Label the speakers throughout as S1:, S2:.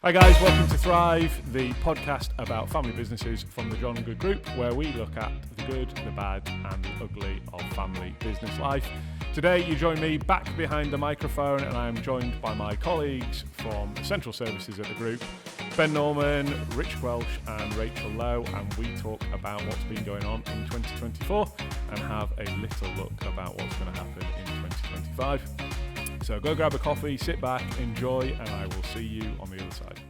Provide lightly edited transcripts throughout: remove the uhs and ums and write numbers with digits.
S1: Hi guys, welcome to Thrive, the podcast about family businesses from the John Good Group, where we look at the good, the bad and the ugly of family business life. Today you join me back behind the microphone and I am joined by my colleagues from central services at the group, Ben Norman, Rich Quelch and Rachel Lowe, and we talk about what's been going on in 2024 and have a little look about what's going to happen in 2025. So go grab a coffee, sit back, enjoy, and I will see you on the other side.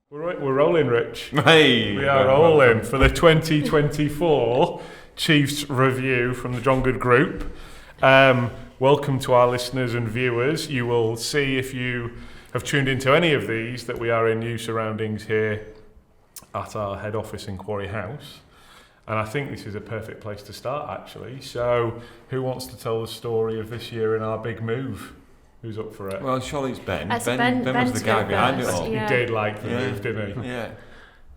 S1: We're rolling, Rich.
S2: Hey!
S1: We are rolling for the 2024 Chiefs Review from the John Good Group. Welcome to our listeners and viewers. You will see if you have tuned into any of these that we are in new surroundings here at our head office in Quarry House. And I think this is a perfect place to start, actually. So who wants to tell the story of this year and our big move? Who's up for it?
S2: Well, surely it's Ben.
S3: Ben
S2: was the guy behind it all.
S3: Yeah.
S1: He did like the move, didn't he?
S2: Yeah.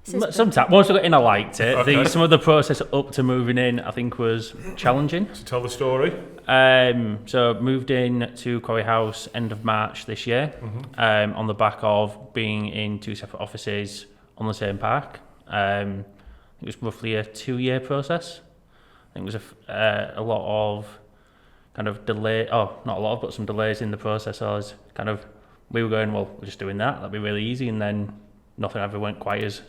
S4: Sometimes, once I got in, I liked it.
S1: Okay.
S4: Some of the process up to moving in, I think, was challenging.
S1: So tell the story.
S4: So moved in to Quarry House end of March this year, on the back of being in two separate offices on the same park. It was roughly a 2-year process. I think it was a lot of kind of delay, not a lot of, but some delays in the process. So I was we were going, well, we're just doing that'd be really easy, and then nothing ever went quite as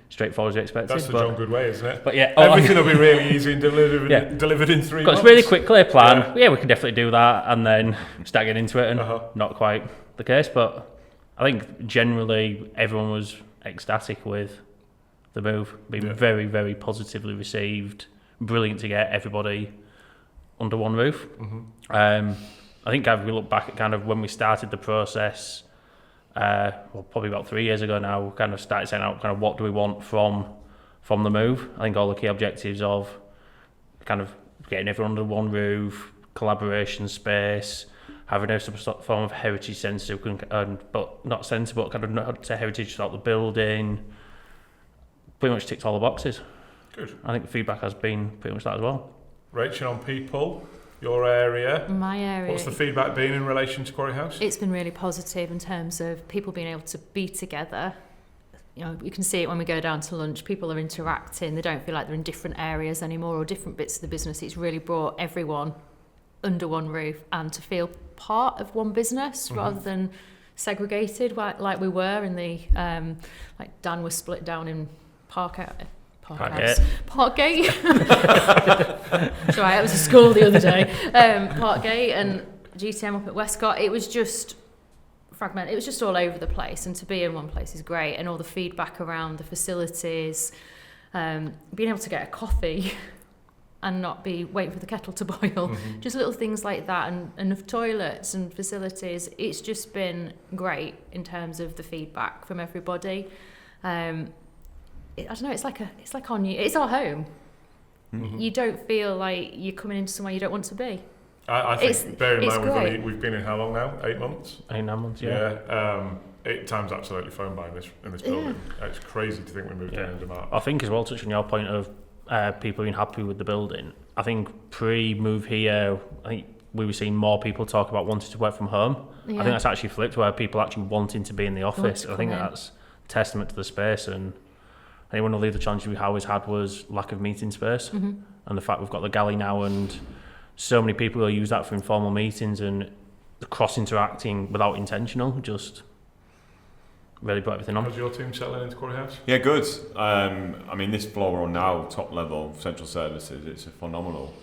S4: straightforward as we expected.
S1: That's the John Good way, isn't it?
S4: But yeah,
S1: everything will be really easy and delivered in 3 months.
S4: Got really quickly plan. Yeah, we can definitely do that, and then start getting into it, and not quite the case. But I think generally everyone was ecstatic with the move, being very, very positively received. Brilliant to get everybody under one roof. I think if we look back at kind of when we started the process, probably about 3 years ago now, we kind of started setting out kind of what do we want from the move. I think all the key objectives of kind of getting everyone under one roof, collaboration space, having some form of heritage sense, but not sense, but kind of not to heritage throughout the building. Pretty much ticked all the boxes.
S1: Good.
S4: I think the feedback has been pretty much that as well.
S1: Rachel, on people, your area.
S3: My area.
S1: What's the feedback been in relation to Quarry House?
S3: It's been really positive in terms of people being able to be together. You know, you can see it when we go down to lunch. People are interacting. They don't feel like they're in different areas anymore or different bits of the business. It's really brought everyone under one roof and to feel part of one business rather than segregated like we were in the like Dan was split down in Parkgate. Sorry, I was at school the other day. Parkgate and GTM up at Westcott. It was just fragmented. It was just all over the place. And to be in one place is great. And all the feedback around the facilities, being able to get a coffee and not be waiting for the kettle to boil. Just little things like that, and enough toilets and facilities. It's just been great in terms of the feedback from everybody. I don't know. It's like on you. It's our home. You don't feel like you're coming into somewhere you don't want to be.
S1: I think, bear in mind, we've been in how long now? 8 months.
S4: 8 months. Yeah.
S1: Time's absolutely flown by in this building. It's crazy to think we moved in into March.
S4: I think as well, touching your point of people being happy with the building. I think pre-move here, I think we were seeing more people talk about wanting to work from home. Yeah. I think that's actually flipped, where people actually wanting to be in the office. I think that's a testament to the space. And I think one of the challenges we always had was lack of meeting space, and the fact we've got the galley now, and so many people will use that for informal meetings, and the cross-interacting without intentional just really brought everything on.
S1: How's your team settling into Quarry House?
S2: Yeah, good. I mean, this floor we're on now, top level, central services, it's a phenomenal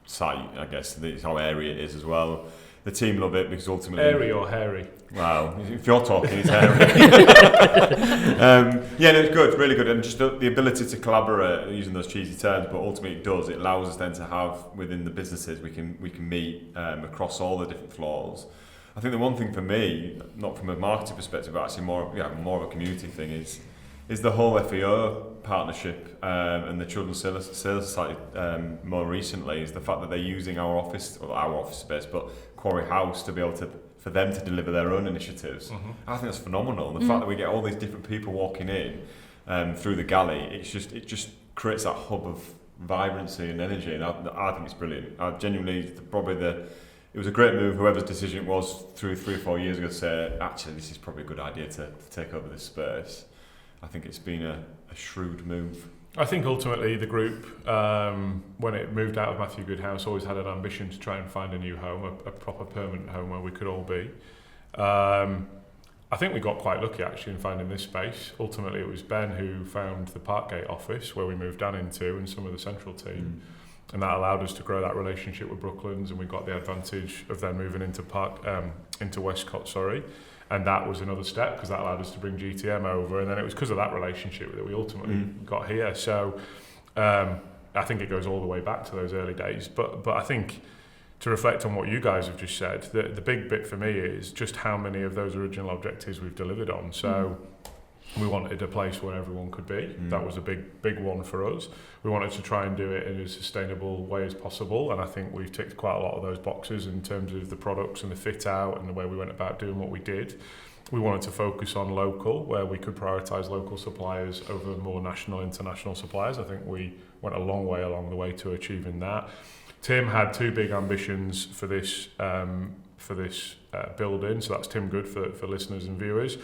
S2: site, I guess. It's how airy it is as well. The team love it because ultimately...
S1: Airy or hairy?
S2: Wow, if you're talking, it's hairy. It's good, really good. And just the ability to collaborate, using those cheesy terms, but ultimately it allows us then to have, within the businesses, we can meet across all the different floors. I think the one thing for me, not from a marketing perspective, but actually more of a community thing, is the whole FEO partnership and the Children's Sales Society more recently, is the fact that they're using our office space, but Quarry House to be able to, for them to deliver their own initiatives. I think that's phenomenal. The fact that we get all these different people walking in through the galley, it just creates that hub of vibrancy and energy, and I think it's brilliant. I genuinely, probably it was a great move, whoever's decision it was through 3 or 4 years ago, to say, actually, this is probably a good idea to take over this space. I think it's been a shrewd move.
S1: I think ultimately the group, when it moved out of Matthew Good House, always had an ambition to try and find a new home, a proper permanent home where we could all be. I think we got quite lucky actually in finding this space. Ultimately, it was Ben who found the Parkgate office where we moved down into, and some of the central team. And that allowed us to grow that relationship with Brooklands, and we got the advantage of then moving into Westcott, and that was another step because that allowed us to bring GTM over, and then it was because of that relationship that we ultimately got here. So I think it goes all the way back to those early days, but I think to reflect on what you guys have just said, the big bit for me is just how many of those original objectives we've delivered on. So we wanted a place where everyone could be. That was a big one for us. We wanted to try and do it in a sustainable way as possible, and I think we've ticked quite a lot of those boxes in terms of the products and the fit out and the way we went about doing what we did. We wanted to focus on local, where we could prioritise local suppliers over more national, international suppliers. I think we went a long way along the way to achieving that. Tim had 2 big ambitions for this building, so that's Tim Good for listeners and viewers.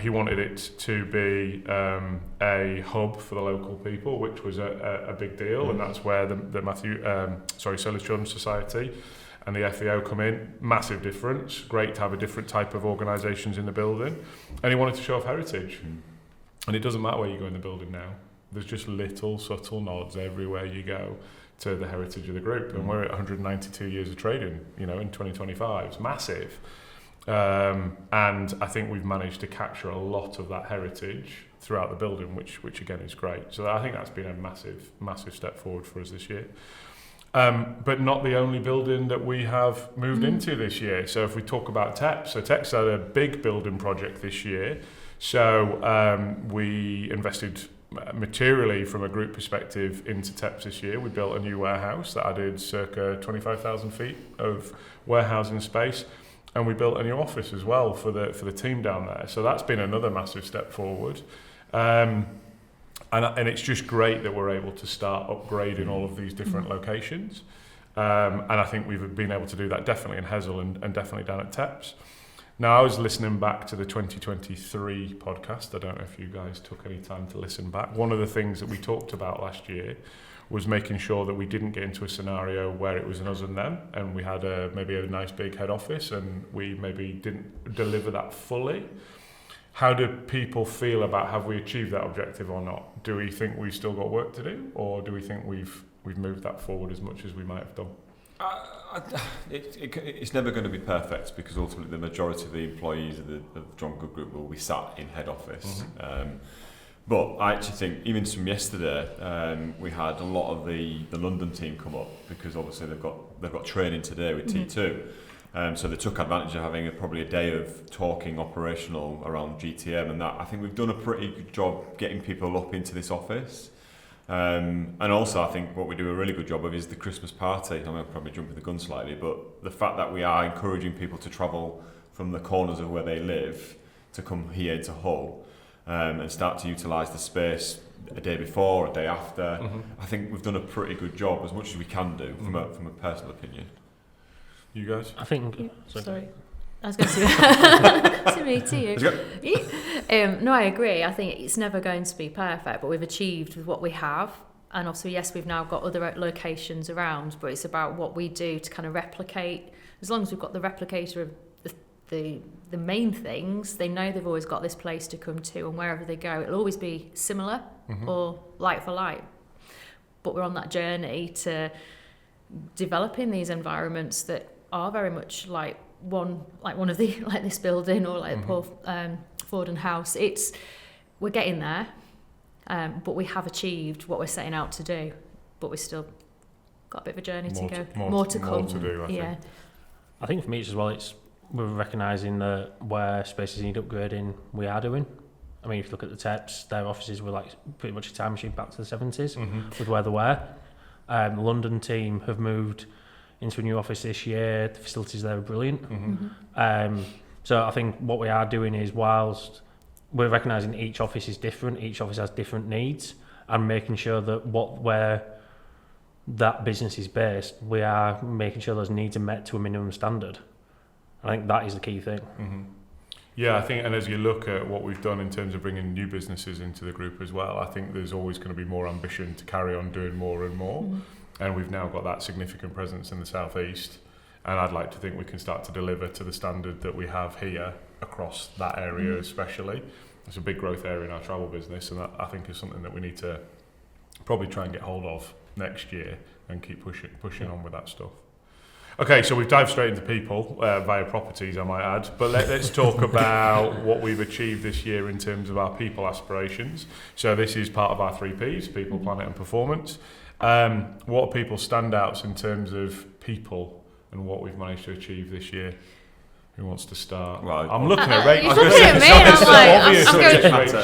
S1: He wanted it to be a hub for the local people, which was a big deal, and that's where the Sailors Children's Society and the FEO come in. Massive difference. Great to have a different type of organisations in the building. And he wanted to show off heritage. And it doesn't matter where you go in the building now. There's just little subtle nods everywhere you go to the heritage of the group. And we're at 192 years of trading, in 2025. It's massive. And I think we've managed to capture a lot of that heritage throughout the building, which again is great. So I think that's been a massive step forward for us this year. But not the only building that we have moved into this year. So if we talk about TEPS, so TEPS had a big building project this year. So we invested materially from a group perspective into TEPS this year. We built a new warehouse that added circa 25,000 feet of warehousing space. And we built a new office as well for the team down there. So that's been another massive step forward. And it's just great that we're able to start upgrading all of these different locations. And I think we've been able to do that definitely in Hessel and definitely down at TEPS. Now, I was listening back to the 2023 podcast. I don't know if you guys took any time to listen back. One of the things that we talked about last year was making sure that we didn't get into a scenario where it was an us and them, and we had maybe a nice big head office, and we maybe didn't deliver that fully. How do people feel about, have we achieved that objective or not? Do we think we've still got work to do, or do we think we've moved that forward as much as we might have done?
S2: It's never going to be perfect, because ultimately the majority of the employees of the John Good Group will be sat in head office. But I actually think, even from yesterday, we had a lot of the London team come up, because obviously they've got training today with T2. So they took advantage of having probably a day of talking operational around GTM, and that I think we've done a pretty good job getting people up into this office. And also I think what we do a really good job of is the Christmas party. I'm probably jumping the gun slightly, but the fact that we are encouraging people to travel from the corners of where they live to come here to Hull, and start to utilise the space a day before, a day after. I think we've done a pretty good job, as much as we can do, from a personal opinion. You guys?
S4: I think...
S3: Sorry. I was going to say to you. No, I agree. I think it's never going to be perfect, but we've achieved with what we have. And also, yes, we've now got other locations around, but it's about what we do to kind of replicate. As long as we've got the replicator of the main things, they know they've always got this place to come to, and wherever they go, it'll always be similar or like for like. But we're on that journey to developing these environments that are very much like one of the, like this building, or like Paul Forden House. We're getting there, but we have achieved what we're setting out to do, but we've still got a bit of a journey to go. More to come.
S2: More to do, I think.
S4: I think for me as well, we're recognising that where spaces need upgrading, we are doing. I mean, if you look at the TEPS, their offices were like pretty much a time machine back to the 70s with where they were. The London team have moved into a new office this year. The facilities there are brilliant. So I think what we are doing is, whilst we're recognising each office is different, each office has different needs, and making sure that what we're that business is based, we are making sure those needs are met to a minimum standard. I think that is the key thing.
S1: Mm-hmm. Yeah, I think, and as you look at what we've done in terms of bringing new businesses into the group as well, I think there's always going to be more ambition to carry on doing more and more. Mm-hmm. And we've now got that significant presence in the southeast. And I'd like to think we can start to deliver to the standard that we have here across that area especially. It's a big growth area in our travel business, and that I think is something that we need to probably try and get hold of next year and keep pushing on with that stuff. Okay, so we've dived straight into people via properties, I might add, but let's talk about what we've achieved this year in terms of our people aspirations. So this is part of our 3 Ps, people, planet and performance. What are people's standouts in terms of people and what we've managed to achieve this year? Who wants to start?
S2: Right.
S1: I'm looking at Rachel.
S3: He's looking at me and I'm like,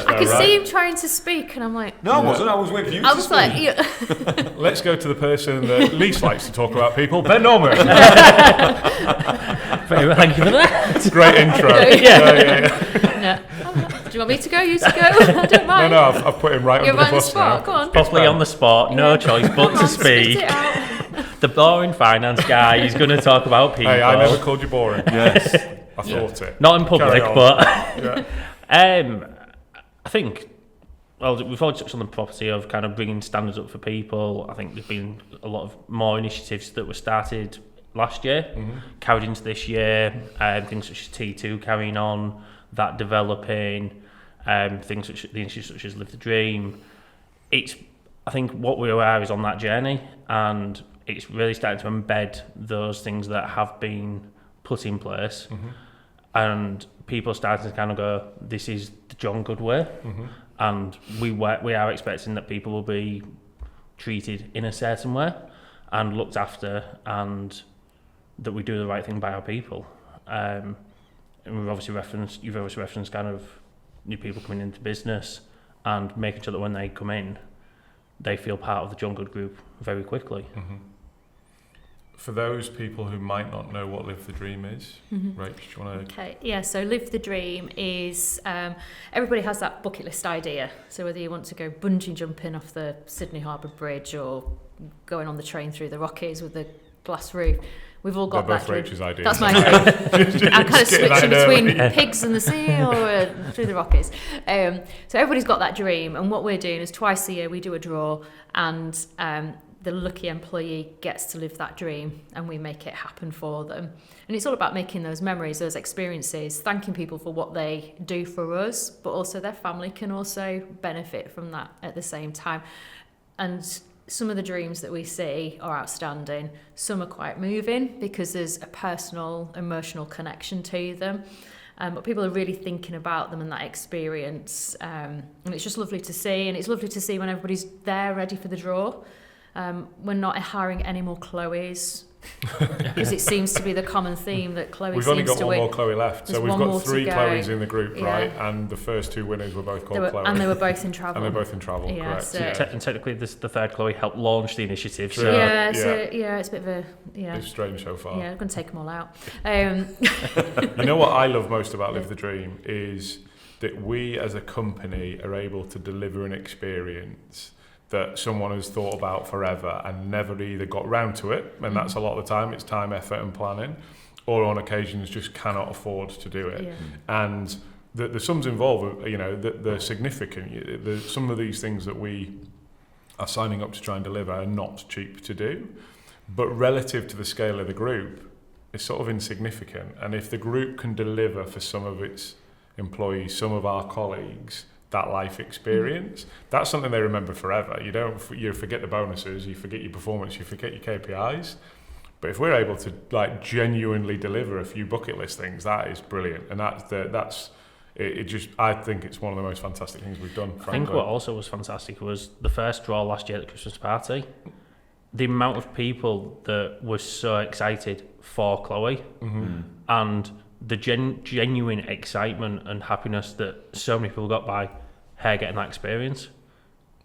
S1: I
S3: can see him trying to speak and I'm like...
S2: No, I wasn't. I was waiting for you to speak.
S3: Like, yeah.
S1: Let's go to the person that least likes to talk about people, Ben Norman.
S4: Thank you for that.
S1: Great intro.
S3: Yeah. No. Do you want me to go? You to go? I don't mind.
S1: No, I've put him right
S3: You're
S1: under the
S3: on the
S1: bus
S3: spot.
S1: now.
S3: Go on.
S4: Properly on the spot, no choice but to speak.
S3: Spit it out.
S4: The boring finance guy is going to talk about people.
S1: Hey, I never called you boring.
S2: Yes.
S1: I thought it.
S4: Not in public, but
S1: Yeah.
S4: I think, well, we've already touched on the property of kind of bringing standards up for people. I think there's been a lot of more initiatives that were started last year, carried into this year, things such as T2 carrying on, that developing, things such as the initiatives such as Live the Dream. I think what we are is on that journey, and it's really starting to embed those things that have been put in place, and people are starting to kind of go, this is the John Good way, and we are expecting that people will be treated in a certain way and looked after, and that we do the right thing by our people. And you've obviously referenced kind of new people coming into business and making sure that when they come in, they feel part of the John Good group very quickly.
S1: For those people who might not know what Live the Dream is, Rach, do you want to...
S3: Okay, yeah, so Live the Dream is, everybody has that bucket list idea. So whether you want to go bungee jumping off the Sydney Harbour Bridge or going on the train through the Rockies with a glass roof, we've all got that dream.
S1: Rach's idea.
S3: That's my dream. I'm kind of switching between pigs and the sea or through the Rockies. So everybody's got that dream, and what we're doing is twice a year we do a draw, and the lucky employee gets to live that dream, and we make it happen for them. And it's all about making those memories, those experiences, thanking people for what they do for us, but also their family can also benefit from that at the same time. And some of the dreams that we see are outstanding. Some are quite moving because there's a personal, emotional connection to them. But people are really thinking about them and that experience. And it's just lovely to see. And it's lovely to see when everybody's there ready for the draw. We're not hiring any more Chloes because it seems to be the common theme that Chloe
S1: We've
S3: seems
S1: only got
S3: to
S1: one
S3: win.
S1: more Chloe left.
S3: There's
S1: So we've
S3: one
S1: got
S3: more
S1: 3
S3: to go.
S1: Chloes in the group,
S3: Yeah.
S1: right? And the first 2 winners were both called Chloe.
S3: And they were both in travel.
S1: And they're both in travel,
S3: Yeah,
S1: correct.
S3: so-
S4: And technically, the third Chloe helped launch the initiative.
S1: True.
S4: So
S3: It's a bit of a... Yeah.
S1: It's strange so far.
S3: Yeah, I'm going to take them all out.
S1: You know what I love most about Live the Dream is that we as a company are able to deliver an experience that someone has thought about forever and never either got round to it, and that's a lot of the time, it's time, effort and planning, or on occasions just cannot afford to do it.
S3: Yeah.
S1: And the sums involved, you know, they're significant. Some of these things that we are signing up to try and deliver are not cheap to do, but relative to the scale of the group, it's sort of insignificant. And if the group can deliver for some of its employees, some of our colleagues, that life experience, that's something they remember forever. You forget the bonuses, you forget your performance, you forget your KPIs. But if we're able to like genuinely deliver a few bucket list things, that is brilliant. And I think it's one of the most fantastic things we've done.
S4: I think what also was fantastic was the first draw last year at the Christmas party. The amount of people that were so excited for Chloe, and the genuine excitement and happiness that so many people got by her getting that experience.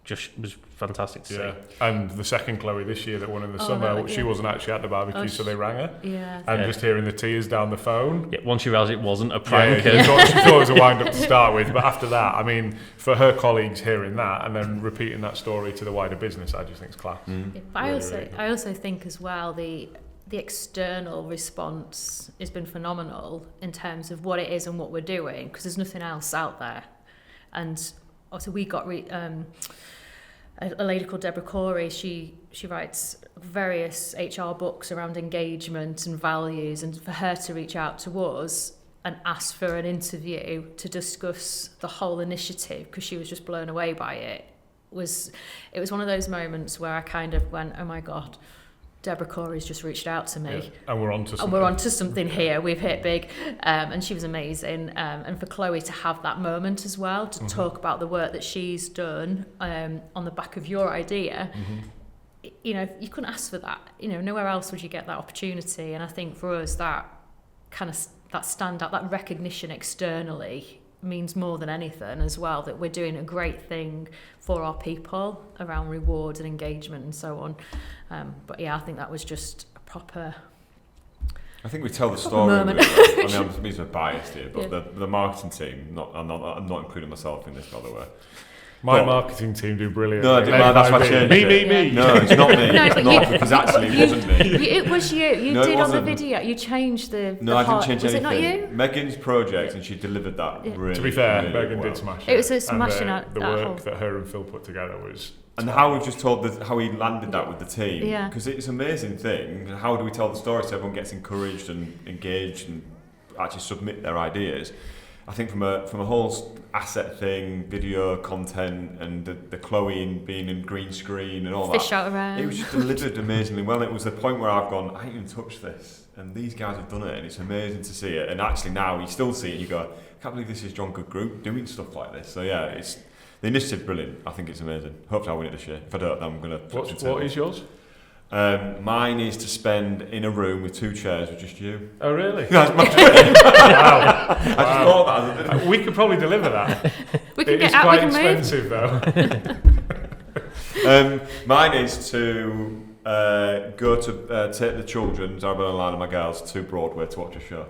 S4: just was fantastic to see.
S1: And the second Chloe this year that won in the summer, she wasn't actually at the barbecue, so they rang her. And just hearing the tears down the phone.
S4: Yeah, once you realised it wasn't a prank.
S1: She thought it was a wind-up to start with, but after that, I mean, for her colleagues hearing that and then repeating that story to the wider business, I just think it's class.
S3: But I also think as well, the external response has been phenomenal in terms of what it is and what we're doing, because there's nothing else out there. And also we got a lady called Deborah Corey. She writes various HR books around engagement and values, and for her to reach out to us and ask for an interview to discuss the whole initiative, because she was just blown away by it, was one of those moments where I kind of went, oh my God, Deborah Corey's just reached out to me.
S1: And we're onto something.
S3: And we're onto something here. We've hit big. And she was amazing. And for Chloe to have that moment as well, to talk about the work that she's done on the back of your idea, you know, you couldn't ask for that. You know, nowhere else would you get that opportunity. And I think for us, that kind of, that standout, that recognition externally means more than anything as well, that we're doing a great thing for our people around rewards and engagement and so on. But yeah, I think that was just a proper...
S2: I think we tell the story. I mean, I'm being biased here, but the marketing team, I'm not including myself in this, by the way.
S1: My marketing team do brilliant.
S2: No, that's why I changed it.
S1: Me.
S2: No, it's not me. Because actually it wasn't me.
S3: It was you. You did on the video. You changed the
S2: I didn't change
S3: was
S2: anything.
S3: Was it not you?
S2: Megan's project, and she delivered that really.
S1: To be fair,
S2: really
S1: Megan
S2: well.
S1: did smash it.
S3: It was a smashing
S1: out. The work that her and Phil put together was...
S2: And how we've just told how he landed that with the team.
S3: Yeah.
S2: Because it's an amazing thing. How do we tell the story so everyone gets encouraged and engaged and actually submit their ideas? I think from a whole asset thing, video content, and the Chloe being in green screen and all
S3: Fish
S2: that.
S3: out around.
S2: It was just delivered amazingly well. It was the point where I've gone, I ain't even touched this, and these guys have done it, and it's amazing to see it. And actually now you still see it, you go, I can't believe this is John Good Group doing stuff like this. So yeah, the initiative's brilliant. I think it's amazing. Hopefully I'll win it this year. If I don't, then I'm going to...
S1: What is yours?
S2: Mine is to spend in a room with 2 chairs with just you.
S1: Oh, really?
S2: That's my dream.
S1: Wow.
S2: I just thought that.
S1: We could probably deliver that.
S3: We can
S1: It
S3: get
S1: is
S3: out.
S1: quite
S3: We can
S1: expensive,
S2: though. Mine is to go to take the children, Arabella and Lana, my girls, to Broadway to watch a show.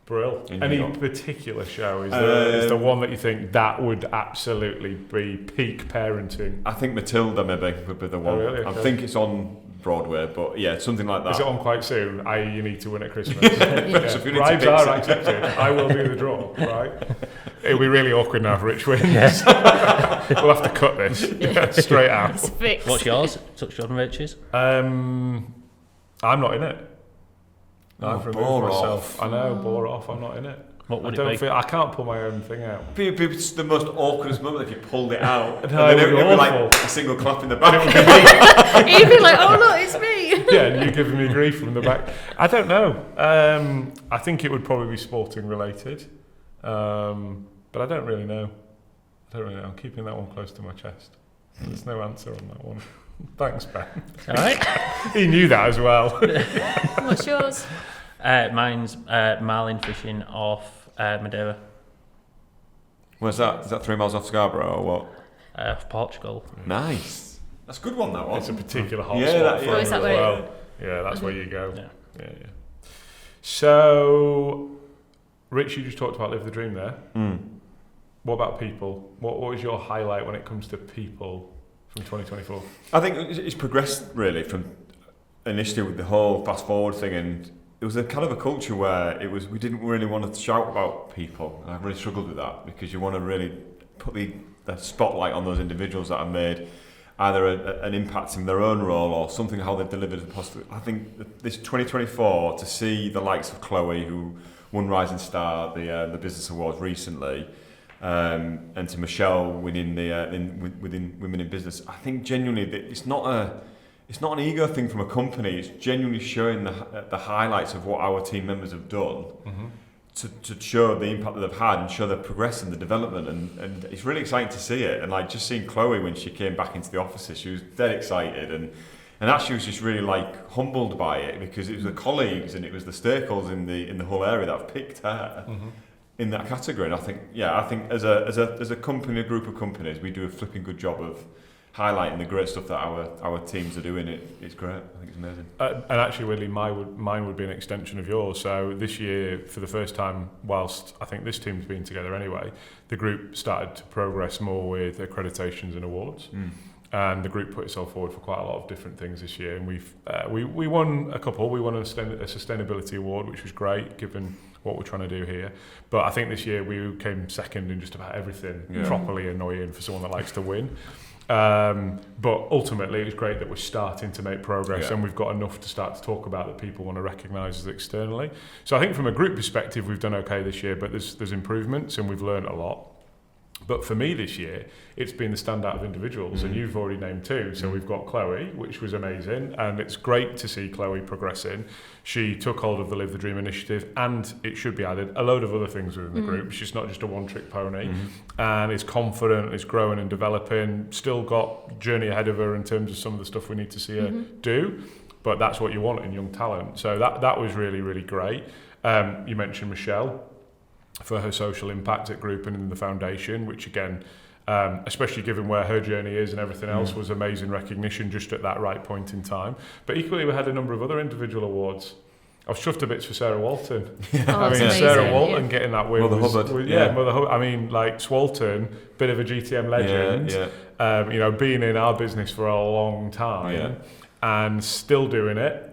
S1: Brill.
S2: In
S1: Any
S2: New York.
S1: particular show? Is the one that you think that would absolutely be peak parenting?
S2: I think Matilda maybe would be the one.
S1: Oh, really? Okay.
S2: I think it's on Broadway, but yeah, something like that.
S1: Is it on quite soon? I.e. you need to win at Christmas.
S2: So if you need to
S1: Bribes
S2: pick
S1: are
S2: some-
S1: accepted. I will do the draw, right? It'll be really awkward now if Rich wins. We'll have to cut this straight out.
S3: It's fixed.
S4: What's yours? Touched on Rich's?
S1: I'm not in it. I've removed
S2: bore
S1: myself. I know, bore off. I'm not in it.
S4: What would it be?
S1: I can't pull my own thing out.
S2: It's the most awkwardest moment if you pulled it out.
S1: No,
S2: and then
S1: it would be
S2: it'd be like
S1: awful.
S2: a single clap in the back.
S3: You'd be like, oh look, it's me.
S1: Yeah, and you giving me grief from the back. I don't know. I think it would probably be sporting related, but I don't really know. I'm keeping that one close to my chest. There's no answer on that one. Thanks, Ben.
S4: All right.
S1: He knew that as well.
S3: What's yours?
S4: Mine's marlin fishing off Madeira,
S2: Where's that? Is that 3 miles off Scarborough or what?
S4: Portugal.
S2: Nice. That's a good one, that one.
S1: It's a particular hot
S2: Yeah,
S1: spot
S2: that-
S1: for
S2: yeah.
S1: him
S3: Oh, is that
S1: as
S3: where
S1: well. Yeah, that's where you go.
S4: Yeah.
S1: Yeah. So, Rich, you just talked about live the dream there. What about people? What was your highlight when it comes to people from 2024?
S2: I think it's progressed really from initially with the whole fast forward thing, and it was a kind of a culture where we didn't really want to shout about people, and I really struggled with that because you want to really put the spotlight on those individuals that have made either an impact in their own role or something how they've delivered a positive. I think this 2024 to see the likes of Chloe, who won Rising Star the Business Awards recently, and to Michelle winning within Women in Business, I think genuinely that it's not an ego thing from a company. It's genuinely showing the highlights of what our team members have done to show the impact that they've had and show the progress and the development. And it's really exciting to see it. And like just seeing Chloe when she came back into the offices, she was dead excited and actually was just really like humbled by it because it was the colleagues and it was the stakeholders in the whole area that have picked her. In that category, and I think as a company, a group of companies, we do a flipping good job of highlighting the great stuff that our teams are doing. It's great. I think it's amazing.
S1: And actually, Willie, mine would be an extension of yours. So this year, for the first time, whilst I think this team's been together anyway, the group started to progress more with accreditations and awards. And the group put itself forward for quite a lot of different things this year. And we won a couple. We won a sustainability award, which was great, given what we're trying to do here. But I think this year we came second in just about everything, properly annoying for someone that likes to win. But ultimately, it's great that we're starting to make progress and we've got enough to start to talk about that people want to recognise us externally. So I think from a group perspective, we've done okay this year, but there's improvements and we've learned a lot. But for me this year, it's been the standout of individuals, and you've already named two. So we've got Chloe, which was amazing, and it's great to see Chloe progressing. She took hold of the Live the Dream initiative, and it should be added, a load of other things within the group. She's not just a one-trick pony, and is confident, is growing and developing, still got journey ahead of her in terms of some of the stuff we need to see her do, but that's what you want in young talent. So that was really, really great. You mentioned Michelle, for her social impact at group and in the foundation, which again, especially given where her journey is and everything else, was amazing recognition just at that right point in time. But equally, we had a number of other individual awards. I was chuffed a bit for Sarah Walton. Sarah Walton getting that win.
S2: Mother Hubbard.
S1: Mother Hubbard. I mean, like Swalton, bit of a GTM legend, being in our business for a long time and still doing it.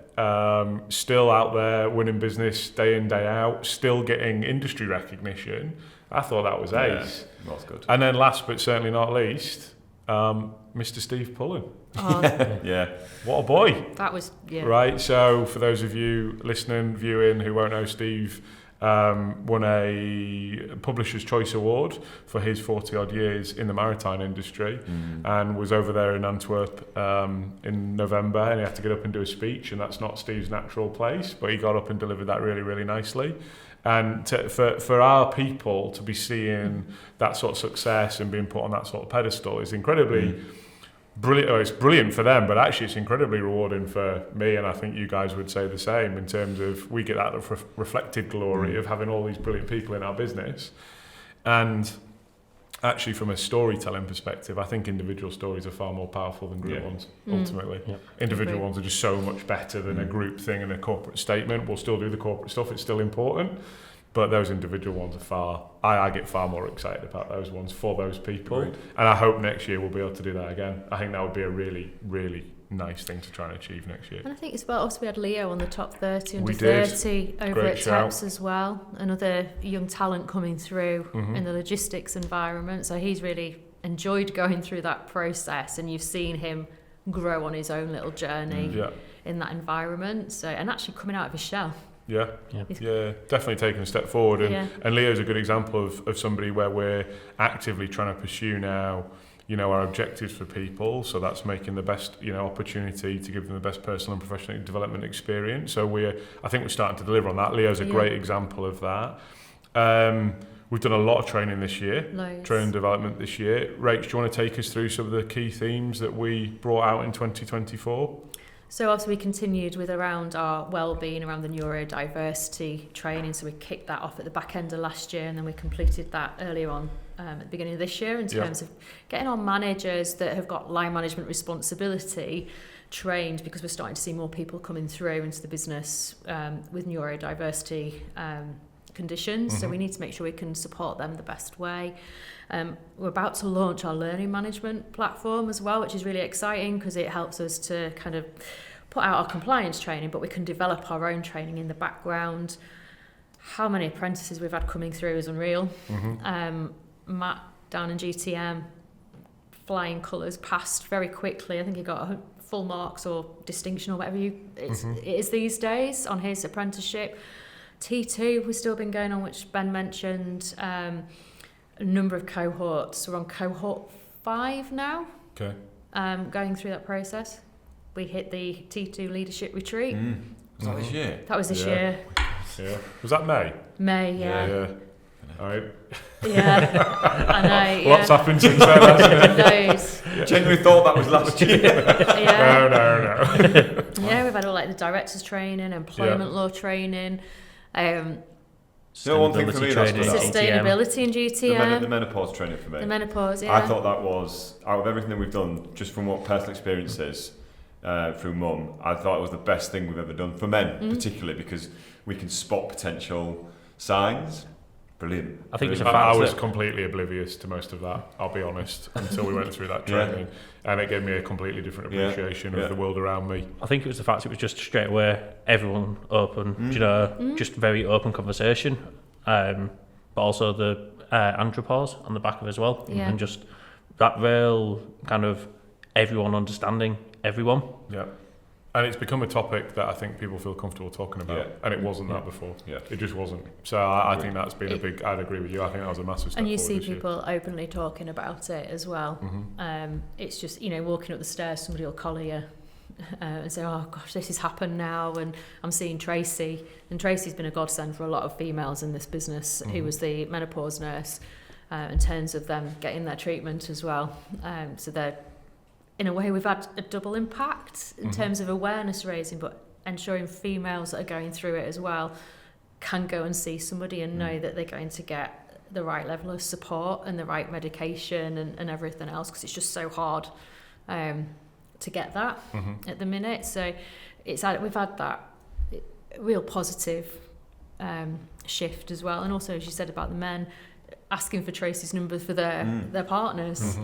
S1: Still out there winning business day in, day out, still getting industry recognition. I thought that was ace.
S2: That's good.
S1: And then last but certainly not least, Mr. Steve Pullen. What a boy.
S3: That was,
S1: Right, so for those of you listening, viewing, who won't know Steve, won a Publisher's Choice Award for his 40 odd years in the maritime industry, and was over there in Antwerp in November, and he had to get up and do a speech, and that's not Steve's natural place, but he got up and delivered that really, really nicely. And for our people to be seeing that sort of success and being put on that sort of pedestal is incredibly brilliant. It's brilliant for them, but actually it's incredibly rewarding for me, and I think you guys would say the same, in terms of we get that reflected glory of having all these brilliant people in our business. And actually, from a storytelling perspective, I think individual stories are far more powerful than group ones, ultimately. Individual ones are just so much better than a group thing and a corporate statement. We'll still do the corporate stuff, it's still important, but those individual ones are I get far more excited about those ones for those people. And I hope next year we'll be able to do that again. I think that would be a really, really nice thing to try and achieve next year.
S3: And I think as well, also we had Leo on the top 30, under
S1: We did.
S3: 30 over
S1: Great
S3: at
S1: shout.
S3: TEPS as well. Another young talent coming through in the logistics environment. So he's really enjoyed going through that process, and you've seen him grow on his own little journey in that environment. So, and actually coming out of his shell.
S1: Definitely taking a step forward, and Leo's a good example of somebody where we're actively trying to pursue now, our objectives for people. So that's making the best, opportunity to give them the best personal and professional development experience. So I think we're starting to deliver on that. Leo's a great example of that. We've done a lot of training this year, training development this year. Rach, do you want to take us through some of the key themes that we brought out in 2024?
S3: So obviously we continued with around our well-being, around the neurodiversity training. So we kicked that off at the back end of last year, and then we completed that earlier on at the beginning of this year, in terms of getting our managers that have got line management responsibility trained, because we're starting to see more people coming through into the business with neurodiversity conditions. So we need to make sure we can support them the best way. We're about to launch our learning management platform as well, which is really exciting, because it helps us to kind of put out our compliance training, but we can develop our own training in the background. How many apprentices we've had coming through is unreal. Matt down in GTM, flying colours, passed very quickly. I think he got full marks or distinction or whatever it is these days on his apprenticeship. T2 we've still been going on, which Ben mentioned. A number of cohorts. We're on cohort 5 now. Okay. Going through that process. We hit the T2 leadership retreat.
S2: Was that this year?
S3: That was this year.
S1: Yeah. Was that May?
S3: May, yeah.
S1: All right.
S3: Yeah, I know.
S1: What's happened since then, hasn't it?
S2: I genuinely thought that was last year.
S1: No.
S3: Yeah, we've had all like the directors training, employment law training.
S2: one thing for me that's
S4: training,
S2: good.
S3: Sustainability in GTM.
S2: The menopause training for me.
S3: The menopause, yeah.
S2: I thought that was, out of everything that we've done, just from what personal experiences through mum, I thought it was the best thing we've ever done for men, particularly because we can spot potential signs. Brilliant.
S4: I think it's a
S1: I
S4: fact
S1: was
S4: that
S1: completely oblivious to most of that, I'll be honest, until we went through that training. And it gave me a completely different appreciation of the world around me.
S4: I think it was the fact it was just straight away everyone open, just very open conversation. But also the andropause on the back of it as well, and just that real kind of everyone understanding everyone.
S1: Yeah. And it's become a topic that I think people feel comfortable talking about, and it wasn't that before. Yeah, it just wasn't. So I think that's been a big. I'd agree with you. I think that was a massive step.
S3: And you
S1: forward
S3: see people openly talking about it as well. It's just walking up the stairs, somebody will collar you and say, "Oh gosh, this has happened now." And I'm seeing Tracy, and Tracy's been a godsend for a lot of females in this business, who was the menopause nurse, in terms of them getting their treatment as well. So they're. In a way, we've had a double impact in terms of awareness raising, but ensuring females that are going through it as well can go and see somebody and know that they're going to get the right level of support and the right medication and everything else, because it's just so hard to get that at the minute. So we've had that real positive shift as well. And also, as you said about the men asking for Tracy's number for their partners.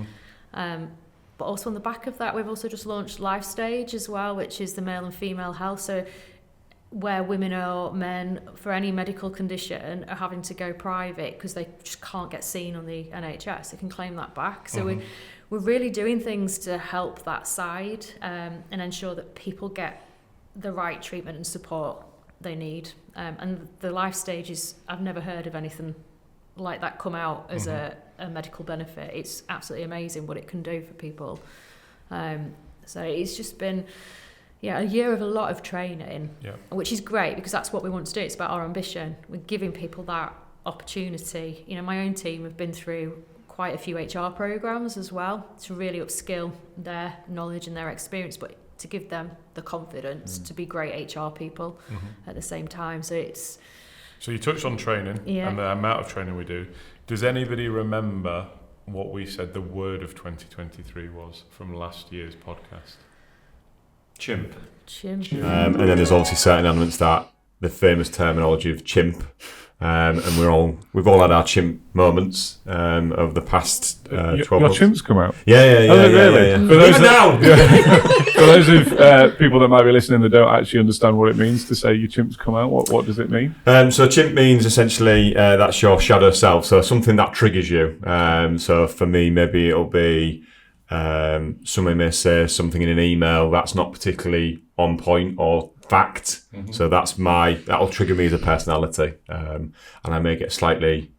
S3: But also on the back of that, we've also just launched Life Stage as well, which is the male and female health. So where women or men, for any medical condition, are having to go private because they just can't get seen on the NHS, they can claim that back. So we're really doing things to help that side and ensure that people get the right treatment and support they need. And the Life Stage is, I've never heard of anything like that come out as a medical benefit. It's absolutely amazing what it can do for people. So it's just been a year of a lot of training, which is great because that's what we want to do. It's about our ambition. We're giving people that opportunity. My own team have been through quite a few HR programs as well to really upskill their knowledge and their experience, but to give them the confidence to be great HR people at the same time. So
S1: you touched on training and the amount of training we do. Does anybody remember what we said the word of 2023 was from last year's podcast?
S2: Chimp.
S3: And
S2: then there's obviously certain elements that the famous terminology of chimp, and we've all had our chimp moments over the past 12 months.
S5: Your chimps come out?
S2: Yeah.
S5: Really?
S2: For
S5: those of people that might be listening that don't actually understand what it means to say your chimps come out, what does it mean?
S2: So chimp means essentially that's your shadow self, so something that triggers you. So for me, maybe it'll be somebody may say something in an email that's not particularly on point or fact. So that'll trigger me as a personality, and I may get slightly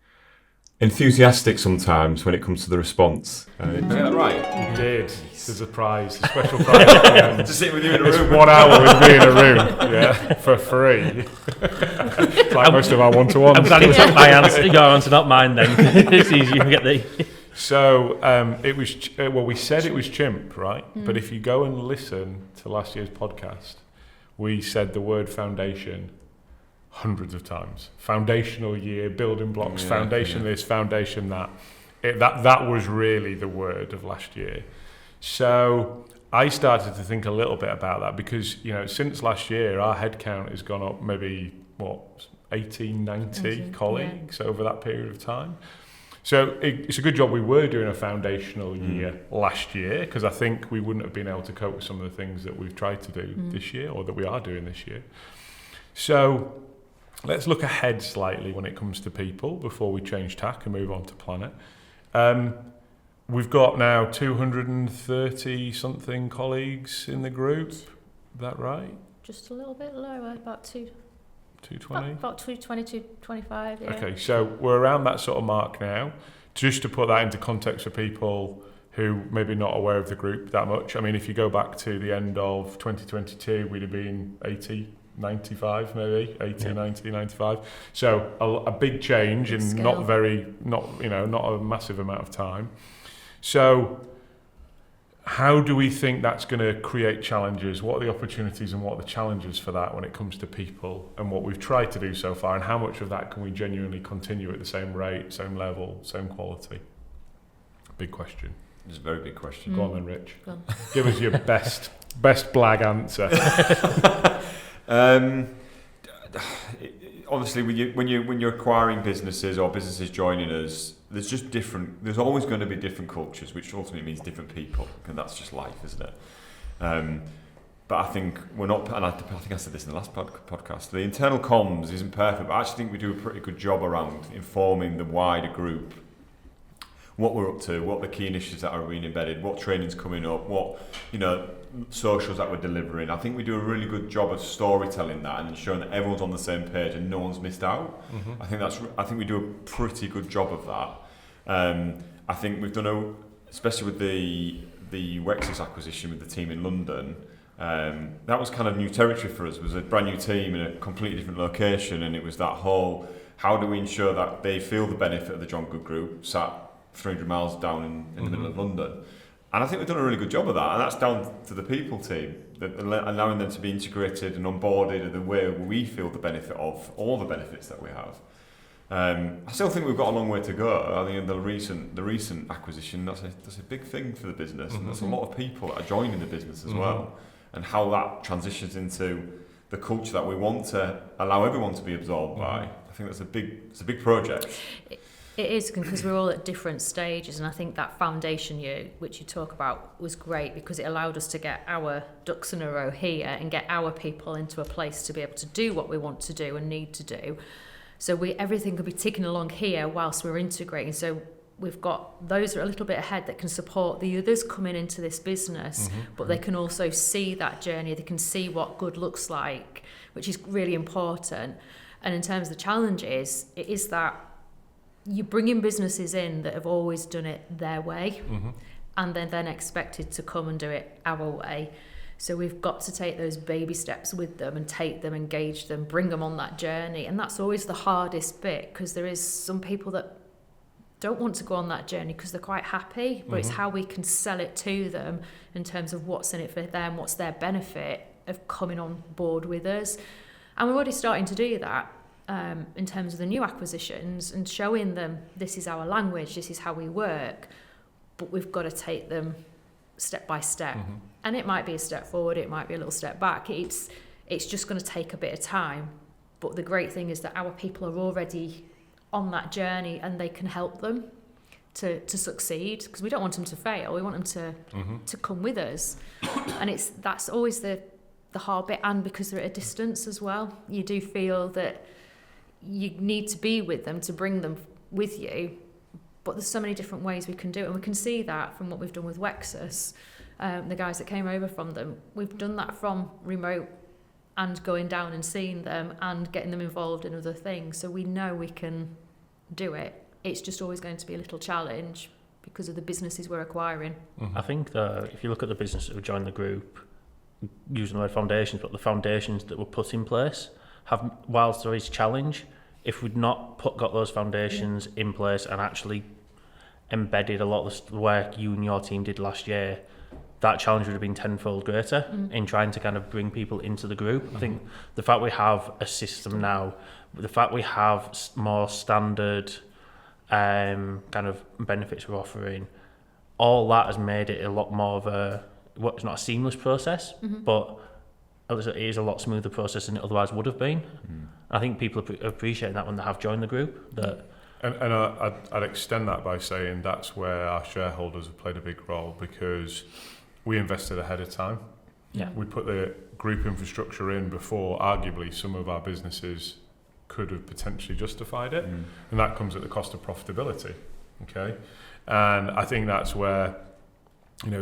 S2: enthusiastic sometimes when it comes to the response. Did I get that right?
S1: You did. There's a prize, a special prize.
S2: To sit with you in a room.
S1: 1 hour with me in a room, for free. Like most of our one-to-ones.
S4: I'm glad you took your answer, not mine then. It's easy, you can get the...
S1: So it was, we said it was chimp, right? But if you go and listen to last year's podcast, we said the word foundation hundreds of times. Foundational year, building blocks, foundation this, foundation that. That was really the word of last year. So I started to think a little bit about that because, since last year, our headcount has gone up maybe, 18, 90 colleagues over that period of time. So it's a good job we were doing a foundational year last year, because I think we wouldn't have been able to cope with some of the things that we've tried to do this year, or that we are doing this year. So let's look ahead slightly when it comes to people before we change tack and move on to planet. We've got now 230 something colleagues in the group. Is that right?
S3: Just a little bit lower, about
S1: 220?
S3: About 220, 225, yeah.
S1: Okay, so we're around that sort of mark now. Just to put that into context for people who maybe not aware of the group that much. I mean, if you go back to the end of 2022, we'd have been 80, 95 maybe, 80, 90, 95. So a big change in not a massive amount of time. So How do we think that's going to create challenges? What are the opportunities and what are the challenges for that when it comes to people and what we've tried to do so far, and how much of that can we genuinely continue at the same rate, same level, same quality? Big question.
S2: It's a very big question.
S1: Go on then, Rich.
S3: Go on.
S1: Give us your best blag answer.
S2: Obviously, when you're acquiring businesses or businesses joining us, there's always going to be different cultures, which ultimately means different people, and that's just life, isn't it? But I think we're not, and I think I said this in the last podcast, the internal comms isn't perfect, but I actually think we do a pretty good job around informing the wider group what we're up to, what the key initiatives that are being embedded, what training's coming up, what socials that we're delivering. I think we do a really good job of storytelling that and ensuring that everyone's on the same page and no one's missed out. Mm-hmm. I think we do a pretty good job of that. I think we've done especially with the Execs acquisition with the team in London. That was kind of new territory for us. It was a brand new team in a completely different location, and it was that whole, how do we ensure that they feel the benefit of the John Good Group sat 300 miles down in the middle of London. And I think we've done a really good job of that, and that's down to the people team, allowing them to be integrated and onboarded in the way we feel the benefit of all the benefits that we have. I still think we've got a long way to go. I think the recent acquisition, that's a big thing for the business, and there's a lot of people that are joining the business as well, and how that transitions into the culture that we want to allow everyone to be absorbed by. I think it's a big project.
S3: It is, because we're all at different stages, and I think that foundation year, which you talk about, was great because it allowed us to get our ducks in a row here and get our people into a place to be able to do what we want to do and need to do. So everything could be ticking along here whilst we're integrating. So we've got those that are a little bit ahead that can support the others coming into this business, but they can also see that journey. They can see what good looks like, which is really important. And in terms of the challenges, it is that you're bringing businesses in that have always done it their way, and they're then expected to come and do it our way. So we've got to take those baby steps with them and take them, engage them, bring them on that journey. And that's always the hardest bit, because there is some people that don't want to go on that journey because they're quite happy, but it's how we can sell it to them in terms of what's in it for them, what's their benefit of coming on board with us. And we're already starting to do that. In terms of the new acquisitions and showing them this is our language, this is how we work, but we've got to take them step by step. And it might be a step forward, it might be a little step back. It's just going to take a bit of time. But the great thing is that our people are already on that journey and they can help them to succeed, because we don't want them to fail. We want them to come with us. And that's always the hard bit, and because they're at a distance as well, you do feel that you need to be with them to bring them with you, but there's so many different ways we can do it, and we can see that from what we've done with Wexus. The guys that came over from them, we've done that from remote and going down and seeing them and getting them involved in other things, so we know we can do it. It's just always going to be a little challenge because of the businesses we're acquiring.
S4: I think that if you look at the businesses that have joined the group, using the word foundations, but the foundations that were put in place have, whilst there is challenge, if we'd not got those foundations in place and actually embedded a lot of the work you and your team did last year, that challenge would have been tenfold greater in trying to kind of bring people into the group. I think the fact we have a system now, the fact we have more standard kind of benefits we're offering, all that has made it a lot more of it's not a seamless process, but it is a lot smoother process than it otherwise would have been. I think people appreciate that when they have joined the group.
S1: And I'd extend that by saying that's where our shareholders have played a big role, because we invested ahead of time.
S4: Yeah.
S1: We put the group infrastructure in before arguably some of our businesses could have potentially justified it, and that comes at the cost of profitability. Okay, and I think that's where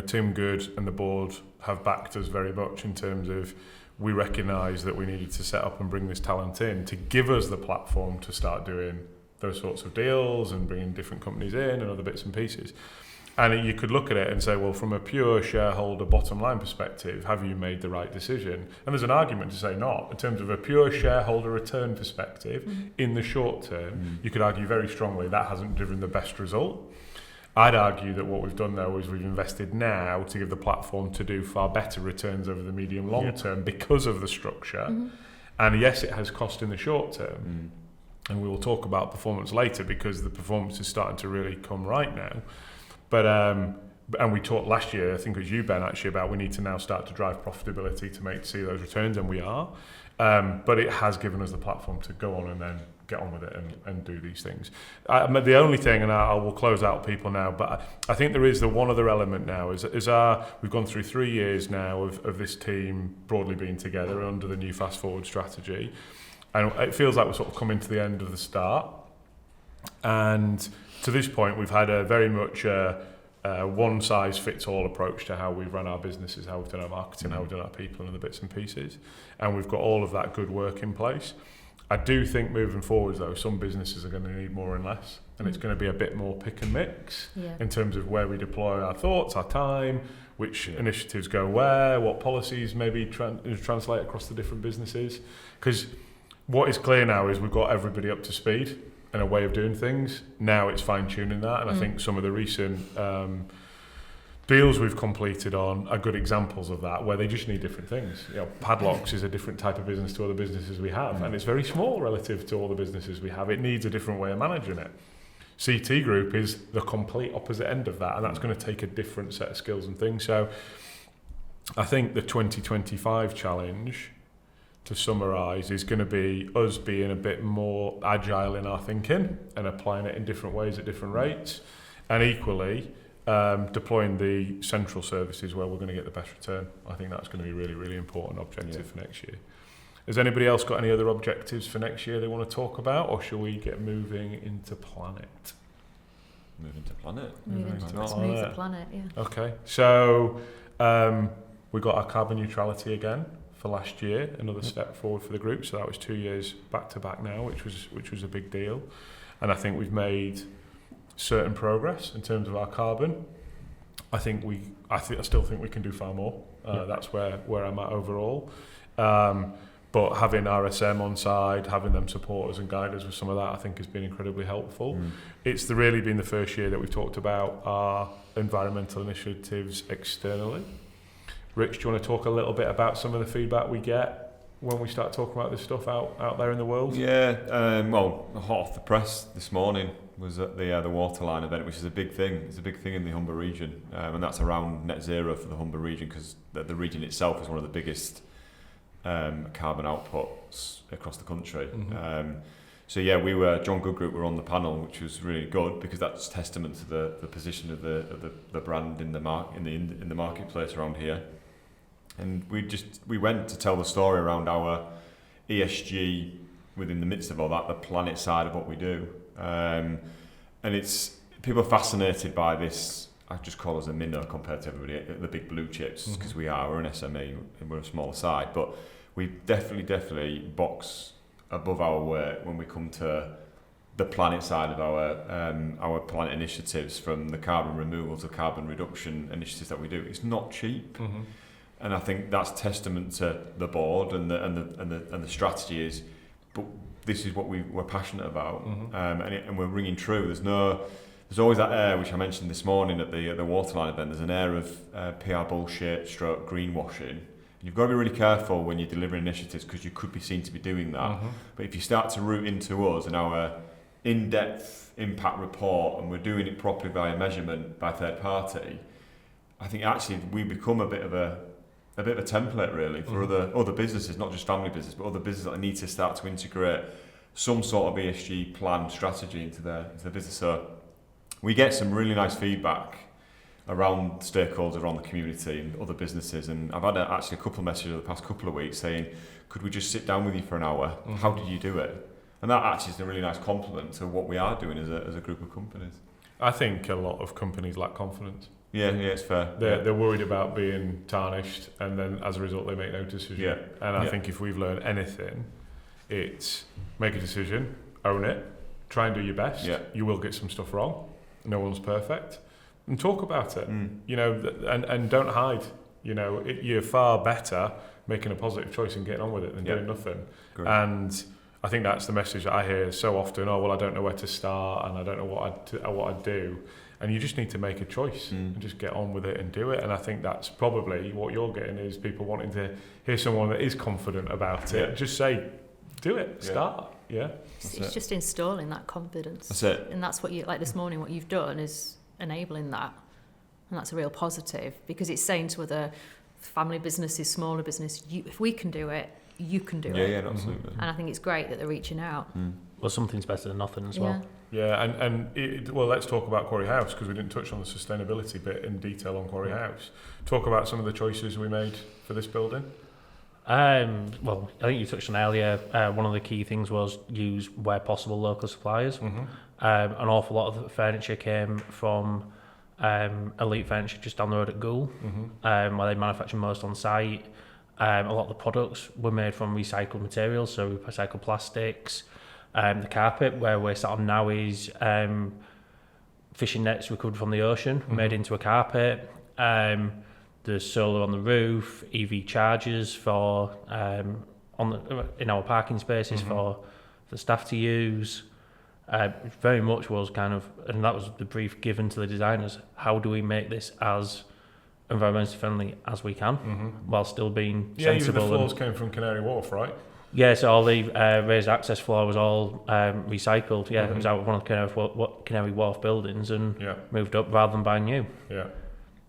S1: Tim Good and the board have backed us very much in terms of, we recognise that we needed to set up and bring this talent in to give us the platform to start doing those sorts of deals and bringing different companies in and other bits and pieces. And you could look at it and say, well, from a pure shareholder bottom line perspective, have you made the right decision? And there's an argument to say not. In terms of a pure shareholder return perspective, in the short term, you could argue very strongly that hasn't driven the best result. I'd argue that what we've done though is we've invested now to give the platform to do far better returns over the medium long term because of the structure. And yes, it has cost in the short term. And we will talk about performance later because the performance is starting to really come right now. But and we talked last year, I think it was you, Ben, actually, about we need to now start to drive profitability to see those returns, and we are. But it has given us the platform to go on and then get on with it and do these things. The only thing, and I will close out people now, but I think there is the one other element now, is we've gone through 3 years now of this team broadly being together under the new Fast Forward strategy. And it feels like we're sort of coming to the end of the start. And to this point, we've had a very much one-size-fits-all approach to how we've run our businesses, how we've done our marketing, how we've done our people and the bits and pieces. And we've got all of that good work in place. I do think moving forward, though, some businesses are going to need more and less. And it's going to be a bit more pick and mix in terms of where we deploy our thoughts, our time, which initiatives go where, what policies maybe translate across the different businesses. Because what is clear now is we've got everybody up to speed and a way of doing things. Now it's fine-tuning that, and I think some of the recent deals we've completed on are good examples of that, where they just need different things. Padlocks is a different type of business to other businesses we have, and it's very small relative to all the businesses we have. It needs a different way of managing it. CT Group is the complete opposite end of that, and that's going to take a different set of skills and things. So I think the 2025 challenge, to summarise, is going to be us being a bit more agile in our thinking and applying it in different ways at different rates, and equally deploying the central services where we're going to get the best return. I think that's going to be a really, really important objective for next year. Has anybody else got any other objectives for next year they want to talk about, or shall we get moving into Planet?
S2: Moving to Planet.
S3: Let's move to Planet,
S1: Okay, so we got our carbon neutrality again for last year, another step forward for the group. So that was 2 years back to back now, which was a big deal. And I think we've made certain progress in terms of our carbon. I still think we can do far more. That's where I'm at overall. But having RSM on side, having them support us and guide us with some of that, I think has been incredibly helpful. It's really been the first year that we've talked about our environmental initiatives externally. Rich, do you want to talk a little bit about some of the feedback we get when we start talking about this stuff out there in the world?
S2: Yeah, well, hot off the press this morning was at the Waterline event, which is a big thing. It's a big thing in the Humber region, and that's around net zero for the Humber region, because the region itself is one of the biggest carbon outputs across the country. So yeah, John Good Group were on the panel, which was really good, because that's testament to the position of the brand in the marketplace around here. And we went to tell the story around our ESG within the midst of all that, the planet side of what we do. And people are fascinated by this. I just call us a minnow compared to everybody, the big blue chips, because we're an SME and we're a smaller side. But we definitely box above our weight when we come to the planet side of our planet initiatives, from the carbon removal to carbon reduction initiatives that we do. It's not cheap. And I think that's testament to the board and the strategy is, but this is what we're passionate about, and we're ringing true. There's always that air, which I mentioned this morning at the Waterline event. There's an air of PR bullshit, stroke greenwashing. And you've got to be really careful when you're delivering initiatives, because you could be seen to be doing that. But if you start to root into us and our in-depth impact report, and we're doing it properly via measurement by third party, I think actually we become a bit of a template really for other businesses, not just family business, but other businesses that need to start to integrate some sort of ESG plan strategy into their business. So we get some really nice feedback around stakeholders, around the community and other businesses. And I've had actually a couple of messages over the past couple of weeks saying, could we just sit down with you for an hour? How did you do it? And that actually is a really nice compliment to what we are doing as a group of companies.
S1: I think a lot of companies lack confidence.
S2: Yeah, it's fair.
S1: They're worried about being tarnished, and then as a result they make no decision. And I think if we've learned anything, it's make a decision, own it, try and do your best. You will get some stuff wrong. No one's perfect. And talk about it. And don't hide. You're far better making a positive choice and getting on with it than doing nothing.
S2: Great.
S1: And I think that's the message that I hear so often. Oh, well, I don't know where to start, and I don't know what I'd do. and you just need to make a choice and just get on with it and do it. And I think that's probably what you're getting, is people wanting to hear someone that is confident about it. Just say, do it, start.
S3: It's just installing that confidence.
S2: That's it.
S3: And that's what you, like this morning, what you've done is enabling that. And that's a real positive, because it's saying to other family businesses, smaller business, if we can do it, you can do it.
S2: Yeah, absolutely.
S3: And I think it's great that they're reaching out.
S4: Well, something's better than nothing as well.
S1: Yeah, well, let's talk about Quarry House, because we didn't touch on the sustainability bit in detail on Quarry House. Talk about some of the choices we made for this building.
S4: Well, I think you touched on earlier, one of the key things was use, where possible, local suppliers. An awful lot of the furniture came from Elite Furniture just down the road at Goole, where they manufacture most on site. A lot of the products were made from recycled materials, so recycled plastics. The carpet where we're sat on now is fishing nets recovered from the ocean, made into a carpet. There's solar on the roof, EV chargers for in our parking spaces for the staff to use. Very much was kind of, and that was the brief given to the designers. How do we make this as environmentally friendly as we can, while still being sensible?
S1: Even the floors came from Canary Wharf, right?
S4: Yeah, so all the raised access floor was all recycled. Yeah, it was out of one of the Canary Wharf buildings and moved up rather than buying new.
S1: Yeah.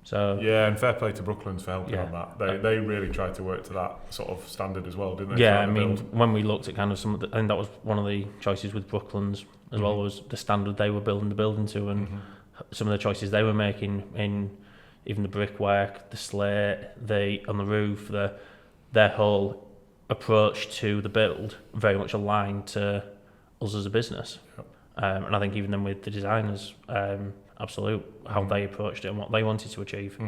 S4: So
S1: and fair play to Brooklands for helping on that. They really tried to work to that sort of standard as well, didn't they?
S4: Yeah, I mean, when we looked at kind of some of the, I think that was one of the choices with Brooklands as well, was the standard they were building the building to, and some of the choices they were making in even the brickwork, the slate, on the roof, their whole approach to the build very much aligned to us as a business. And I think even then with the designers, absolute how they approached it and what they wanted to achieve,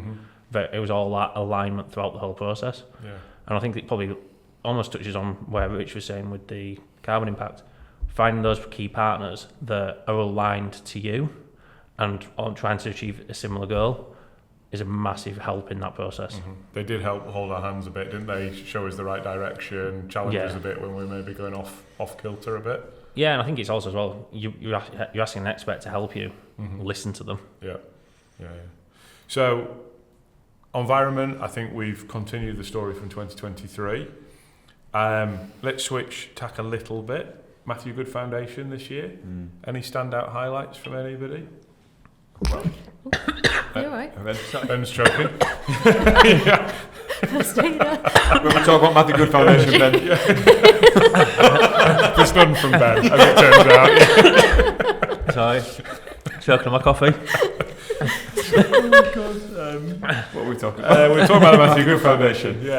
S4: it was all that alignment throughout the whole process. And I think it probably almost touches on where Rich was saying with the carbon impact, finding those key partners that are aligned to you and on trying to achieve a similar goal is a massive help in that process.
S1: They did help hold our hands a bit, didn't they? Show us the right direction, challenge us a bit when we may be going off kilter a bit. Yeah,
S4: and I think it's also as well, you're asking an expert to help you listen to them.
S1: Yeah. So, environment, I think we've continued the story from 2023. Let's switch tack a little bit. Matthew Good Foundation this year. Any standout highlights from anybody?
S3: You're right.
S1: Ben's choking.
S2: When we talk about Matthew Good Foundation, Ben.
S1: There's none from Ben, as it turns out.
S4: Sorry, choking on my coffee.
S2: What are we talking about?
S1: We're talking about the Matthew Good Foundation.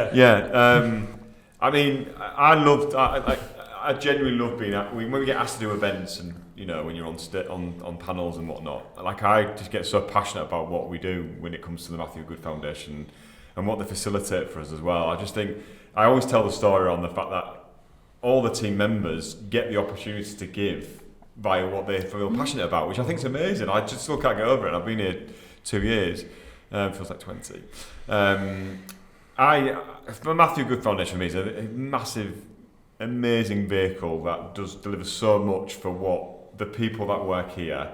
S2: I mean, I genuinely love being at, when we get asked to do events, and you know, when you're on panels and whatnot, like I just get so passionate about what we do when it comes to the Matthew Good Foundation and what they facilitate for us as well. I just think, I always tell the story on the fact that all the team members get the opportunity to give via what they feel passionate about, which I think is amazing. I just still can't get over it. I've been here 2 years, feels like 20. The Matthew Good Foundation for me is a massive, amazing vehicle that does deliver so much for what the people that work here,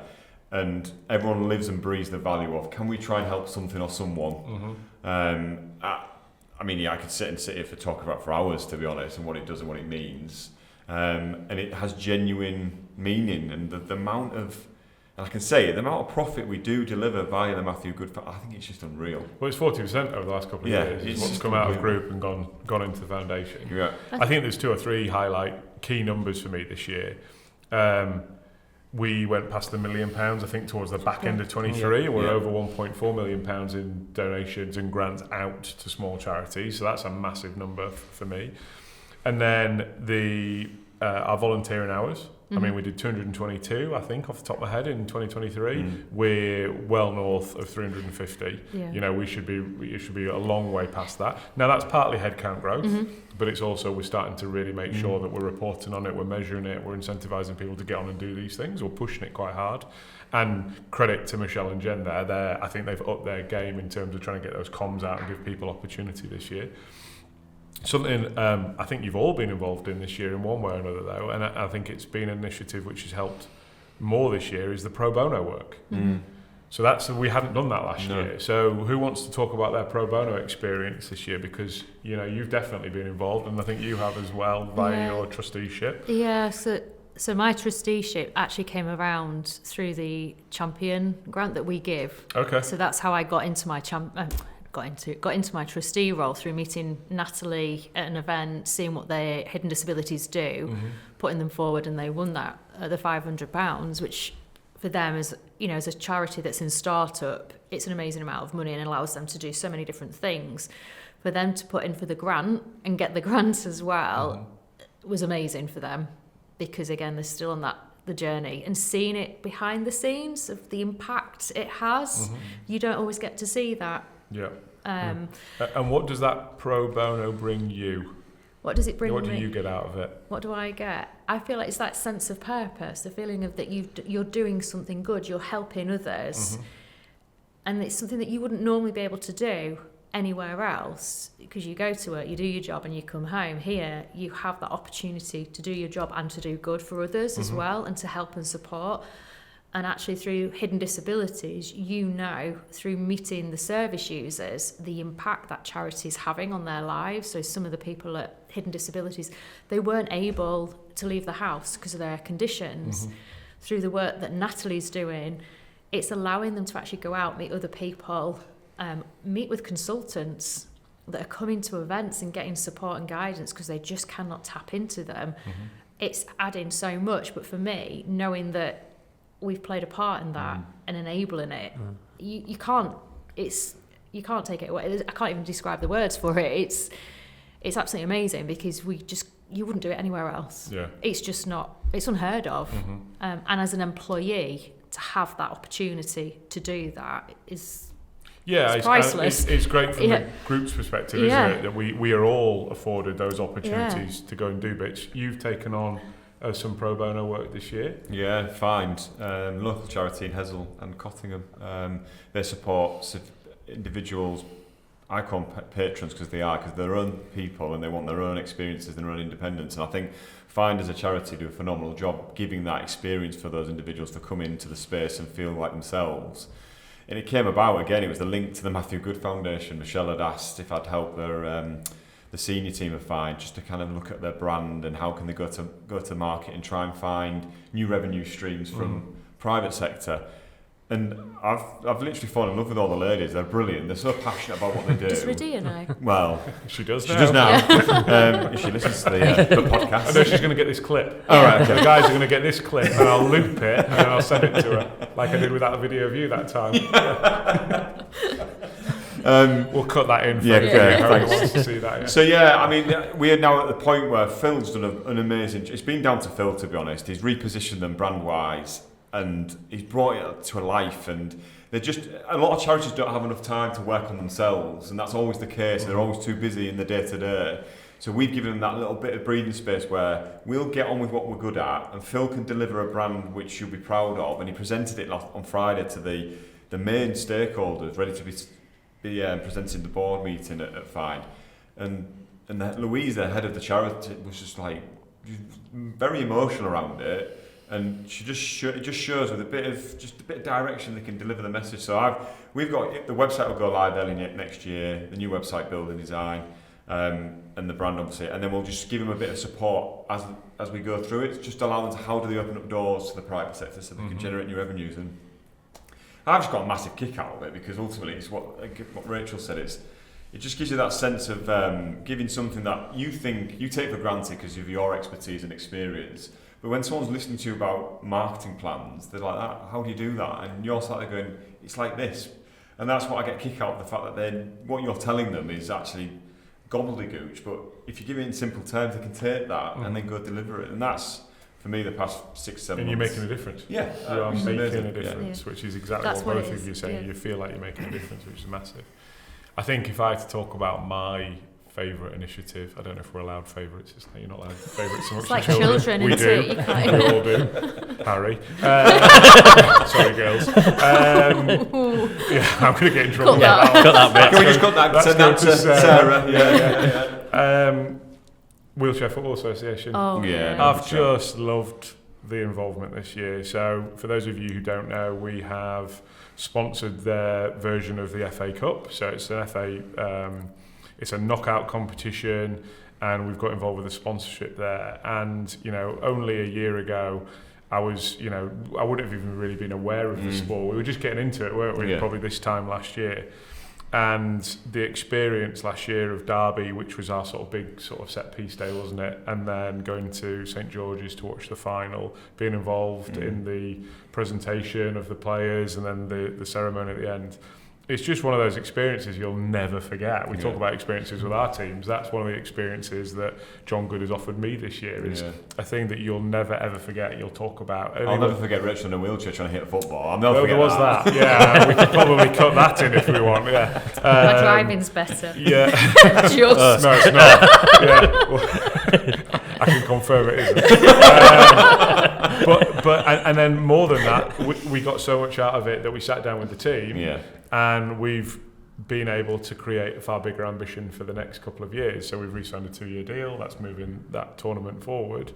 S2: and everyone lives and breathes the value of. Can we try and help something or someone? I mean, I could sit here for talk about for hours, to be honest, and what it does and what it means. And it has genuine meaning, and the amount of, and I can say it, the amount of profit we do deliver via the Matthew Good, I think it's just unreal.
S1: Well, it's 40% over the last couple of years. It's what's come out of group and gone into the foundation.
S2: Yeah.
S1: I think there's 2 or 3 highlight key numbers for me this year. We went past £1 million, I think, towards the back end of 23. We're over £1.4 million in donations and grants out to small charities. So that's a massive number for me. And then our volunteering hours. I mean, we did 222, I think, off the top of my head in 2023. We're well north of 350. You know, it should be a long way past that. Now, that's partly headcount growth, but it's also we're starting to really make sure that we're reporting on it, we're measuring it, we're incentivising people to get on and do these things. We're pushing it quite hard. And credit to Michelle and Jen there. I think they've upped their game in terms of trying to get those comms out and give people opportunity this year. Something I think you've all been involved in this year in one way or another, though, and I think it's been an initiative which has helped more this year, is the pro bono work. So we hadn't done that last year. So who wants to talk about their pro bono experience this year? Because you've definitely been involved, and I think you have as well via your trusteeship.
S3: Yeah. So my trusteeship actually came around through the Champion grant that we give.
S1: Okay.
S3: So that's how I got into my got into my trustee role, through meeting Natalie at an event, seeing what their hidden disabilities do, putting them forward, and they won that the £500, which for them is, as a charity that's in startup, it's an amazing amount of money and allows them to do so many different things. For them to put in for the grant and get the grant as well was amazing for them, because again, they're still on the journey, and seeing it behind the scenes of the impact it has, you don't always get to see that.
S1: Yeah. And what does that pro bono bring you?
S3: What does it bring me?
S1: What do you get out of it?
S3: What do I get? I feel like it's that sense of purpose, the feeling of that you're doing something good, you're helping others, and it's something that you wouldn't normally be able to do anywhere else, because you go to work, you do your job, and you come home. Here, you have that opportunity to do your job and to do good for others as well, and to help and support. And actually, through hidden disabilities, through meeting the service users, the impact that charity is having on their lives. So some of the people at hidden disabilities, they weren't able to leave the house because of their conditions. Through the work that Natalie's doing, it's allowing them to actually go out, meet other people, meet with consultants that are coming to events and getting support and guidance because they just cannot tap into them. It's adding so much. But for me, knowing that we've played a part in that and enabling it, you can't take it away. I can't even describe the words for it. It's absolutely amazing, because you wouldn't do it anywhere else. It's just not, it's unheard of. And as an employee, to have that opportunity to do that is priceless.
S1: It's great from the group's perspective, isn't it, that we are all afforded those opportunities to go and do bits. You've taken on some pro bono work this year.
S2: Yeah, Find, local charity in Hessel and Cottingham. They support individuals, I call them patrons because they're their own people and they want their own experiences and their own independence. And I think Find as a charity do a phenomenal job giving that experience for those individuals to come into the space and feel like themselves. And it came about, again, it was the link to the Matthew Good Foundation. Michelle had asked if I'd help the senior team of Find just to kind of look at their brand and how can they go to market and try and find new revenue streams from private sector. And I've literally fallen in love with all the ladies. They're brilliant. They're so passionate about what they do.
S3: Does Radia know?
S2: Well,
S1: she does now.
S2: She does now. If she listens to the podcast.
S1: I know she's going to get this clip.
S2: All right, okay.
S1: The guys are going to get this clip, and I'll loop it, and I'll send it to her, like I did with that video of you that time. We'll cut that in for whoever wants to see that. Yeah.
S2: So I mean, we are now at the point where Phil's done an amazing. It's been down to Phil, to be honest. He's repositioned them brand wise, and he's brought it to a life. And they're just a lot of charities don't have enough time to work on themselves, and that's always the case. They're always too busy in the day to day. So we've given them that little bit of breathing space where we'll get on with what we're good at, and Phil can deliver a brand which you'll be proud of. And he presented it on Friday to the main stakeholders, ready to be presenting the board meeting at Find, and Louise, the head of the charity, was just like very emotional around it, and she it just shows with a bit of direction they can deliver the message. So we've got the website will go live early next year, the new website building design, and the brand obviously, and then we'll just give them a bit of support as we go through it, just allow them to how do they open up doors to the private sector so they can generate new revenues. And I've just got a massive kick out of it, because ultimately it's what Rachel said, it just gives you that sense of giving something that you think you take for granted because of your expertise and experience. But when someone's listening to you about marketing plans, they're like, how do you do that? And you're sort of going, it's like this. And that's what I get a kick out of, the fact that what you're telling them is actually gobbledygooch. But if you give it in simple terms, they can take that and then go deliver it. And that's, for me, the past 6-7 months.
S1: And you're making a difference.
S2: Yeah.
S1: You are making a difference, which is exactly
S3: That's
S1: what both
S3: it
S1: of you
S3: is,
S1: say. You feel like you're making a difference, which is massive. I think if I had to talk about my favourite initiative, I don't know if we're allowed favourites. You're not allowed favourites so much.
S3: It's like children,
S1: we
S3: isn't
S1: do.
S3: it? You can't.
S1: We all do. Harry. Sorry, girls. I'm going to get in trouble.
S3: Cut that.
S4: Cut that bit.
S2: Can we just cut that? Send that to Sarah. Yeah.
S1: Wheelchair Football Association.
S3: Oh,
S2: Yeah.
S3: yeah.
S1: I've just loved the involvement this year. So for those of you who don't know, we have sponsored their version of the FA Cup. So it's an it's a knockout competition, and we've got involved with the sponsorship there. And, only a year ago, I wouldn't have even really been aware of the sport. We were just getting into it, weren't we? Probably this time last year. And the experience last year of Derby, which was our sort of big sort of set piece day, wasn't it? And then going to St George's to watch the final, being involved in the presentation of the players, and then the ceremony at the end. It's just one of those experiences you'll never forget. We talk about experiences with our teams. That's one of the experiences that John Good has offered me this year. Is a thing that you'll never ever forget. You'll talk about.
S2: I'll never forget Rich in a wheelchair trying to hit a football. I'll never forget
S1: there was that. Yeah, we could probably cut that in if we want. Yeah,
S3: my driving's better.
S1: Yeah,
S3: just
S1: no, it's not. Yeah, well, I can confirm it isn't. But then more than that, we got so much out of it that we sat down with the team.
S2: Yeah.
S1: And we've been able to create a far bigger ambition for the next couple of years. So we've re-signed a 2-year deal. That's moving that tournament forward.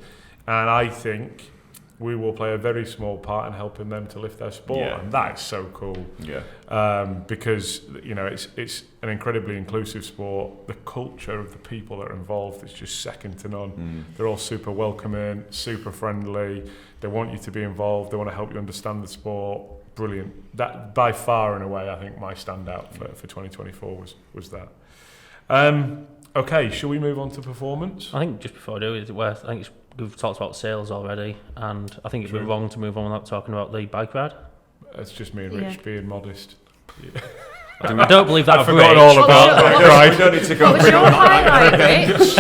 S1: And I think we will play a very small part in helping them to lift their sport.
S2: Yeah.
S1: And that is so cool.
S2: Yeah.
S1: Because, it's an incredibly inclusive sport. The culture of the people that are involved is just second to none. They're all super welcoming, super friendly. They want you to be involved. They want to help you understand the sport. Brilliant. That by far and away, I think my standout for 2024 was that. Okay, shall we move on to performance?
S4: I think just before I do, we've talked about sales already, and I think it'd be wrong to move on without talking about the bike ride.
S1: It's just me and Rich being modest. Yeah.
S4: I don't believe that.
S1: I've forgotten all about that. Right.
S2: We don't need to go.
S3: What was your highlight, Rich?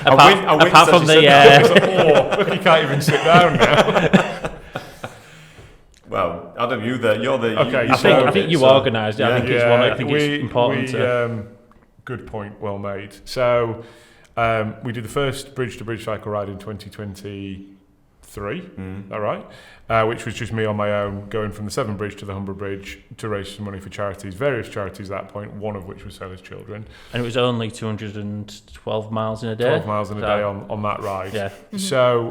S4: Apart from the
S1: Look, you can't even sit down now.
S2: Well, Adam, you're the.
S1: Okay,
S4: I think you organised it. I think it's one. I think it's important.
S1: Good point. Well made. So we did the first bridge-to-bridge cycle ride in 2023. All right. Which was just me on my own, going from the Severn Bridge to the Humber Bridge to raise some money for various charities at that point, one of which was Sailors' Children.
S4: And it was only 212 miles in a day.
S1: 12 miles in a day on that ride.
S4: Yeah.
S1: So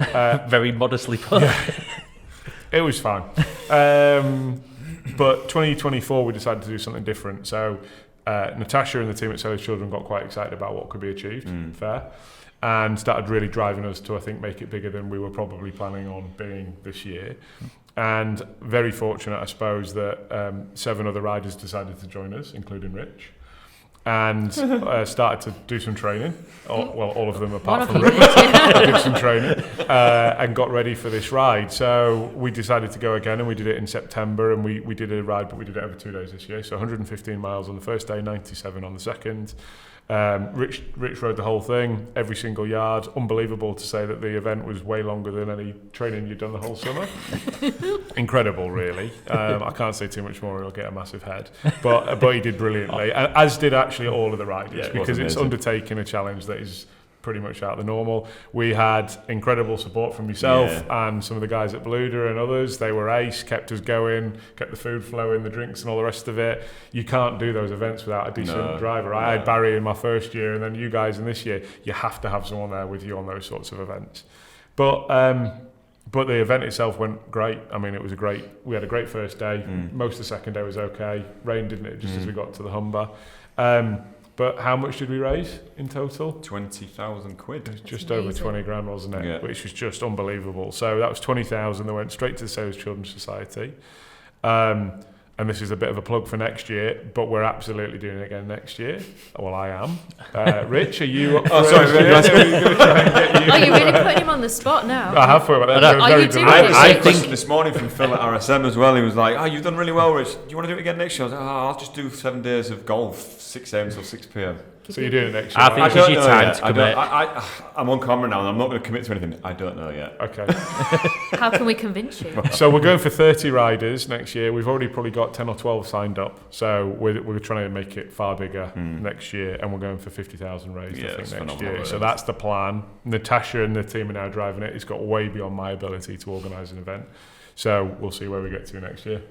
S4: very modestly put.
S1: It was fine. But 2024, we decided to do something different. So Natasha and the team at Sailors' Children got quite excited about what could be achieved, and started really driving us to, I think, make it bigger than we were probably planning on being this year. And very fortunate, I suppose, that 7 other riders decided to join us, including Rich, and started to do some training. All of them apart from Rich did some training and got ready for this ride. So we decided to go again, and we did it in September, and we did a ride, but we did it over 2 days this year. So 115 miles on the first day, 97 on the second. Rich rode the whole thing, every single yard. Unbelievable to say that the event was way longer than any training you'd done the whole summer. Incredible, really. I can't say too much more, he'll get a massive head. But he did brilliantly, as did actually all of the riders, because it's undertaking a challenge that is pretty much out of the normal. We had incredible support from yourself and some of the guys at Bluder and others. They were ace, kept us going, kept the food flowing, the drinks and all the rest of it. You can't do those events without a decent driver. I had Barry in my first year, and then you guys in this year. You have to have someone there with you on those sorts of events. But the event itself went great. I mean, we had a great first day. Most of the second day was okay. Rained, didn't it, just as we got to the Humber. But how much did we raise in total?
S2: 20,000 quid.
S1: It was just over 20 grand, wasn't it? Yeah. Which was just unbelievable. So that was 20,000 that went straight to the Sailors' Children's Society. And this is a bit of a plug for next year, but we're absolutely doing it again next year. Well, I am. Rich, are you up for it?
S2: Sorry,
S3: Are you really putting him on the spot now?
S1: I have put him on the
S3: Are you doing it?
S2: I think this morning from Phil at RSM as well, he was like, you've done really well, Rich. Do you want to do it again next year? I was like, I'll just do 7 days of golf, 6 a.m. till 6 p.m.
S1: So you're doing it next year?
S4: I think it's your time to commit.
S2: I'm on camera now and I'm not going to commit to anything. I don't know yet.
S1: Okay.
S3: How can we convince you?
S1: So we're going for 30 riders next year. We've already probably got 10 or 12 signed up. So we're trying to make it far bigger next year, and we're going for 50,000 raised, I think, next year. So that's the plan. Natasha and the team are now driving it. It's got way beyond my ability to organise an event. So we'll see where we get to next year.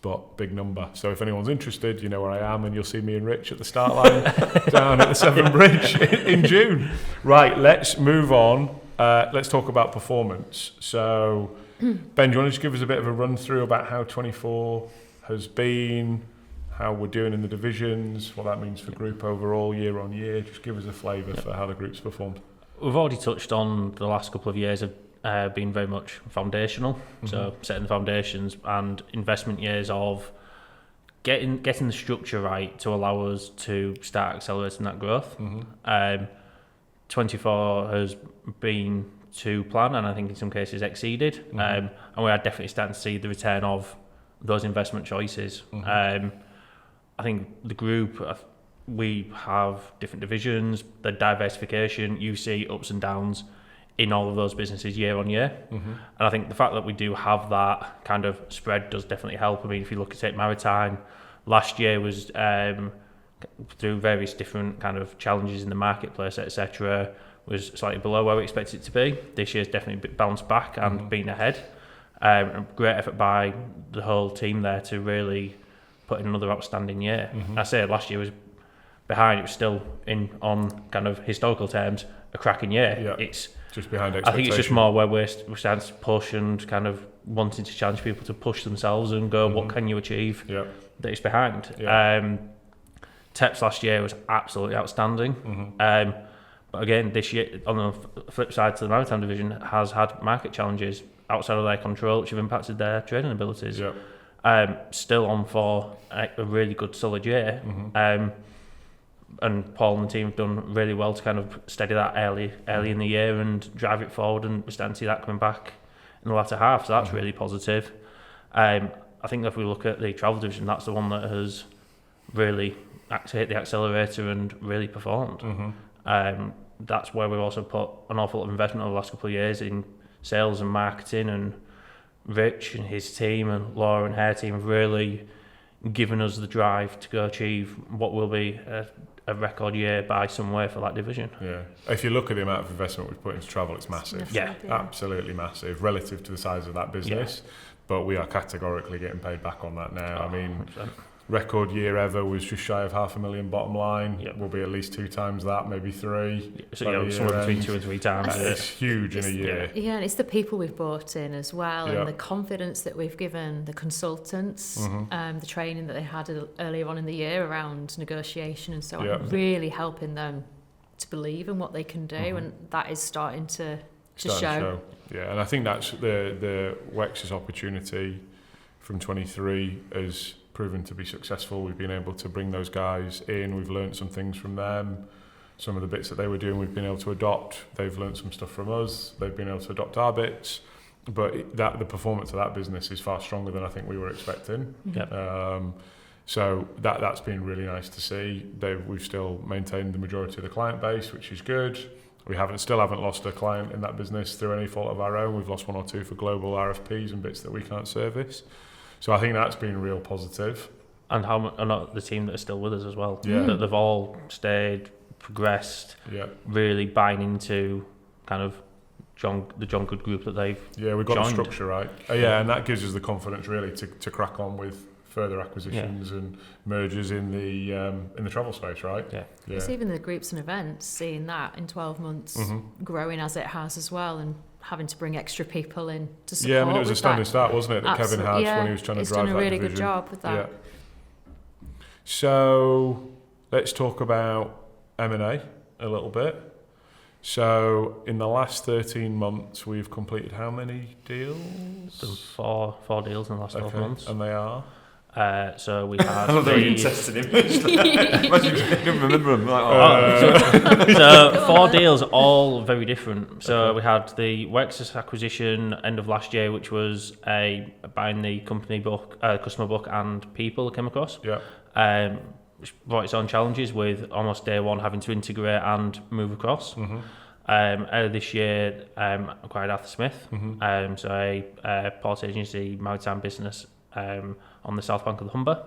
S1: But big number. So if anyone's interested, you know where I am, and you'll see me and Rich at the start line down at the Severn Bridge in June. Right, let's move on let's talk about performance. So, Ben, do you want to just give us a bit of a run through about how 24 has been, how we're doing in the divisions, what that means for group overall year on year? Just give us a flavour for how the group's performed.
S4: We've already touched on the last couple of years of being very much foundational, so setting the foundations and investment years of getting the structure right to allow us to start accelerating that growth. 24 has been to plan, and I think in some cases exceeded, and we are definitely starting to see the return of those investment choices. I think the group, we have different divisions, the diversification, you see ups and downs in all of those businesses year on year. And I think the fact that we do have that kind of spread does definitely help. I mean, if you look at it, Maritime, last year was through various different kind of challenges in the marketplace, etc., was slightly below where we expected it to be. This year's definitely bounced back and been ahead. Great effort by the whole team there to really put in another outstanding year. I say last year was behind, it was still on kind of historical terms a cracking year.
S1: Yeah.
S4: It's
S1: just behind expectation.
S4: I think it's just more where we're starting to push and kind of wanting to challenge people to push themselves and go, what can you achieve that is behind? TEPS last year was absolutely outstanding. But again, this year, on the flip side to the Maritime division, has had market challenges outside of their control, which have impacted their trading abilities. Still on for a really good solid year. And Paul and the team have done really well to kind of steady that early in the year and drive it forward, and we're starting to see that coming back in the latter half, so that's really positive. I think if we look at the travel division, that's the one that has really hit the accelerator and really performed. That's where we've also put an awful lot of investment over the last couple of years in sales and marketing, and Rich and his team and Laura and her team have really given us the drive to go achieve what will be a record year by some way for that division.
S1: If you look at the amount of investment we've put into travel, it's massive. Absolutely massive relative to the size of that business. But we are categorically getting paid back on that now. I mean,
S4: 100%.
S1: Record year ever was just shy of $500,000 bottom line. We'll be at least 2 times that, maybe 3.
S4: So somewhere between 2 and 3 times.
S1: It's huge in a year.
S3: Yeah, and it's the people we've brought in as well, and the confidence that we've given the consultants, the training that they had earlier on in the year around negotiation and so on, really helping them to believe in what they can do, and that is starting to show.
S1: Yeah, and I think that's the Wex's opportunity from 23 has proven to be successful. We've been able to bring those guys in. We've learned some things from them. Some of the bits that they were doing, we've been able to adopt. They've learned some stuff from us. They've been able to adopt our bits. But the performance of that business is far stronger than I think we were expecting. So that's been really nice to see. We've still maintained the majority of the client base, which is good. We still haven't lost a client in that business through any fault of our own. We've lost 1 or 2 for global RFPs and bits that we can't service. So I think that's been real positive.
S4: And the team that are still with us as well. That they've all stayed, progressed, really buying into kind of the John Good group that they've
S1: we've got
S4: joined.
S1: the structure right. And that gives us the confidence really to crack on with further acquisitions and mergers in the travel space, right?
S3: It's even the groups and events, seeing that in 12 months growing as it has as well, and having to bring extra people in to support.
S1: I mean, it was a standing start, wasn't it, that Kevin had when he was trying to drive that division.
S3: He's done a really good job with that.
S1: So let's talk about M&A a little bit. So in the last 13 months, we've completed how many deals?
S4: There was four deals in the last 12 months.
S1: And they are?
S4: So we had
S2: tested him. I couldn't remember them.
S4: So 4 deals, all very different. So we had the Wex's acquisition end of last year, which was buying the company book, customer book, and people that came across. Which brought its own challenges with almost day one having to integrate and move across. Earlier this year, acquired Arthur Smith, so a port agency, maritime business on the south bank of the Humber.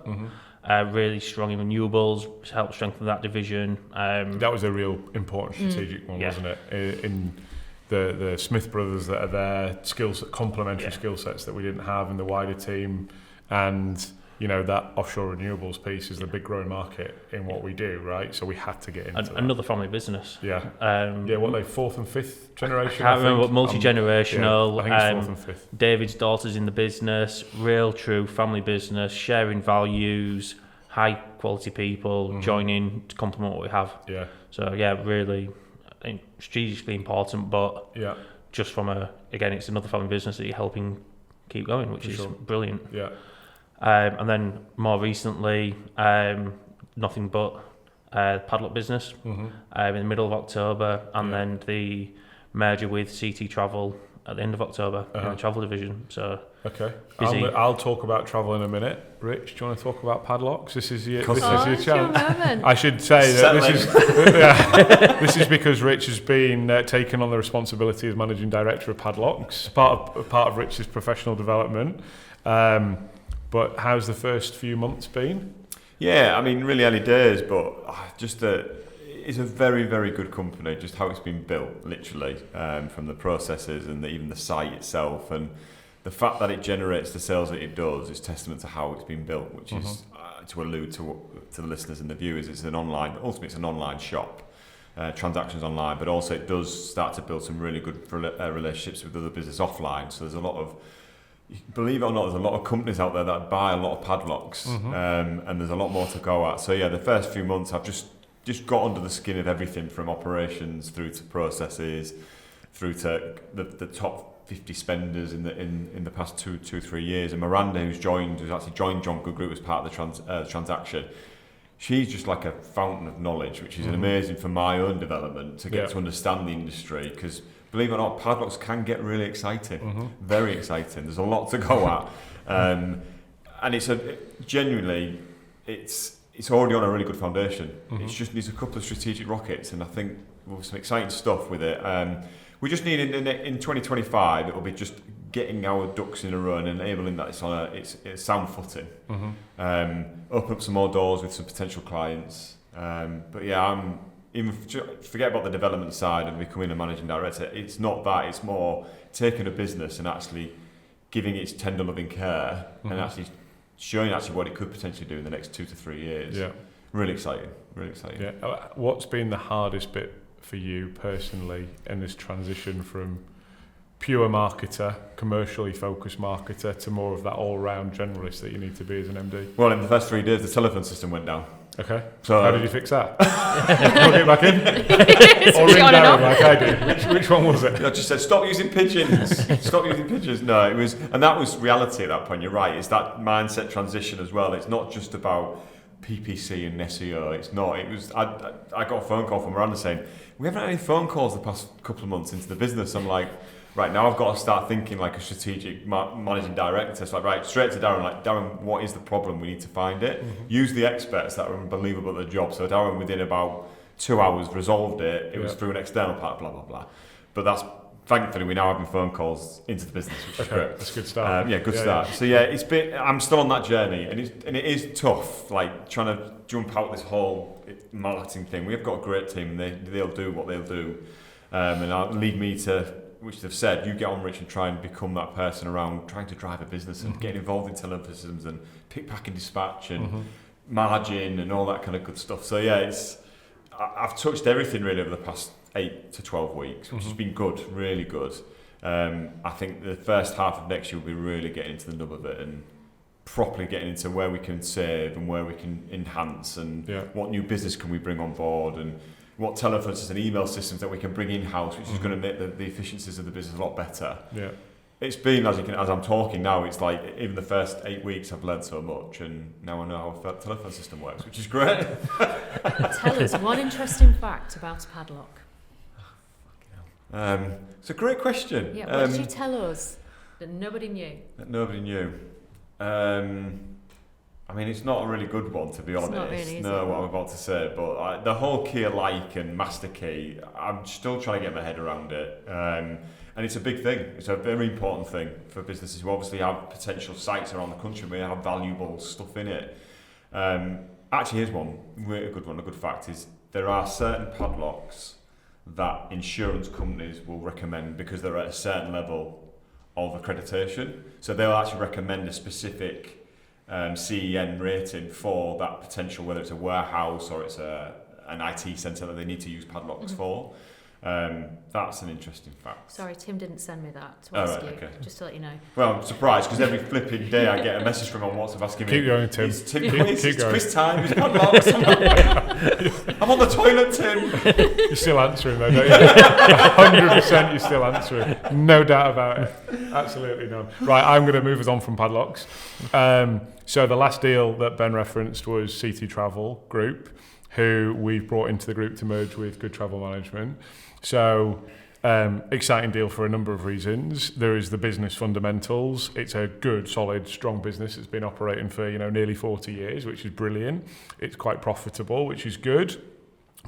S4: Really strong in renewables, helped strengthen that division.
S1: That was a real important strategic one, wasn't it? In the Smith brothers that are there, complementary skill sets that we didn't have in the wider team, and that offshore renewables piece is the big growing market in what we do, right? So we had to get into that.
S4: Another family business.
S1: Yeah. What are they, fourth and fifth generation?
S4: I can't remember, what multi-generational.
S1: I think it's fourth and fifth.
S4: David's daughter's in the business, real true family business, sharing values, high quality people joining to complement what we have.
S1: Yeah.
S4: So really, I think strategically important, but just from again, it's another family business that you're helping keep going, which is brilliant.
S1: Yeah.
S4: And then more recently, nothing but padlock business in the middle of October, and then the merger with CT Travel at the end of October in the travel division. So
S1: okay,
S4: busy.
S1: I'll talk about travel in a minute. Rich, do you want to talk about padlocks? This is your
S3: chance.
S1: I should say that this is because Rich has been taken on the responsibility as managing director of padlocks, part of Rich's professional development. But how's the first few months been?
S2: Yeah, I mean, really early days, but it's a very, very good company, just how it's been built, literally, from the processes and even the site itself. And the fact that it generates the sales that it does is testament to how it's been built, which is, to allude to the listeners and the viewers, ultimately it's an online shop. Transactions online, but also it does start to build some really good relationships with other business offline. So there's a lot of, believe it or not, there's a lot of companies out there that buy a lot of padlocks, and there's a lot more to go at. So the first few months I've just got under the skin of everything from operations through to processes, through to the top 50 spenders in the past 2-3 years. And Miranda, who's actually joined John Good Group as part of the transaction, she's just like a fountain of knowledge, which is amazing for my own development to get to understand the industry, because believe it or not, padlocks can get really exciting, very exciting. There's a lot to go at, and it's already on a really good foundation. It just needs a couple of strategic rockets, and I think we'll have some exciting stuff with it. We just need in 2025, it will be just getting our ducks in a row and enabling that it's on a sound footing. Open up some more doors with some potential clients. But I'm even forget about the development side and becoming a managing director. It's not that. It's more taking a business and actually giving it its tender loving care and actually showing what it could potentially do in the next 2 to 3 years. Yeah, really exciting. Really exciting.
S1: Yeah. What's been the hardest bit for you personally in this transition from pure marketer, commercially focused marketer, to more of that all-round generalist that you need to be as an MD?
S2: Well, in the first 3 days, the telephone system went down.
S1: Okay. So how did you fix that? Plug it back in? Or ring down like I did? Which one was it?
S2: I just said, stop using pigeons. Stop using pigeons. No, it was, and that was reality at that point. You're right. It's that mindset transition as well. It's not just about PPC and SEO. It's not. It was. I got a phone call from Miranda saying, we haven't had any phone calls the past couple of months into the business. I'm like, right, now I've got to start thinking like a strategic managing director. So right, straight to Darren, like, Darren, what is the problem? We need to find it. Use the experts that are unbelievable at the job. So Darren, within about 2 hours, resolved it. It was through an external part, blah, blah, blah. But that's, thankfully, we're now having phone calls into the business, which is great.
S1: That's a good start.
S2: Good start. Yeah. So it's been, I'm still on that journey, and it is tough, like trying to jump out this whole marketing thing. We have got a great team, and they'll do what they'll do. And it'll lead me to, which they've said, you get on, Rich, and try and become that person around trying to drive a business and get involved in televisions and pick, pack and dispatch and margin and all that kind of good stuff. So I've touched everything really over the past 8 to 12 weeks, which has been good, really good. I think the first half of next year will be really getting into the nub of it and properly getting into where we can save and where we can enhance and what new business can we bring on board and what telephone systems and email systems that we can bring in-house, which is going to make the efficiencies of the business a lot better. Yeah, it's been, as I'm talking now, it's like even the first 8 weeks I've learned so much, and now I know how a telephone system works, which is great.
S3: Tell us one interesting fact about a padlock.
S2: It's a great question.
S3: Yeah, what did you tell us that nobody knew?
S2: I mean, it's not a really good one, to be honest.
S3: Not really,
S2: what I'm about to say, but the whole key alike and master key, I'm still trying to get my head around it. And it's a big thing. It's a very important thing for businesses who obviously have potential sites around the country where you have valuable stuff in it. Actually, here's one, a good fact is there are certain padlocks that insurance companies will recommend because they're at a certain level of accreditation. So they'll actually recommend a specific CEN rating for that potential, whether it's a warehouse or it's an IT centre that they need to use padlocks for. That's an interesting fact.
S3: Sorry, Tim didn't send me that to ask you,
S2: okay.
S3: just to let you know.
S2: Well, I'm surprised because every flipping day I get a message from him on WhatsApp asking me,
S5: Keep going, Tim.
S2: It's Tim
S5: Keep
S2: quiz, it's
S5: going.
S2: quiz time, it's padlocks. I'm on the toilet, Tim.
S5: You're still answering though, don't you? 100% you're still answering. No doubt about it. Absolutely none. Right, I'm going to move us on from padlocks. So the last deal that Ben referenced was CT Travel Group, who we've brought into the group to merge with Good Travel Management. So exciting deal for a number of reasons. There is the business fundamentals. It's a good, solid, strong business. It's been operating for nearly 40 years, which is brilliant. It's quite profitable, which is good,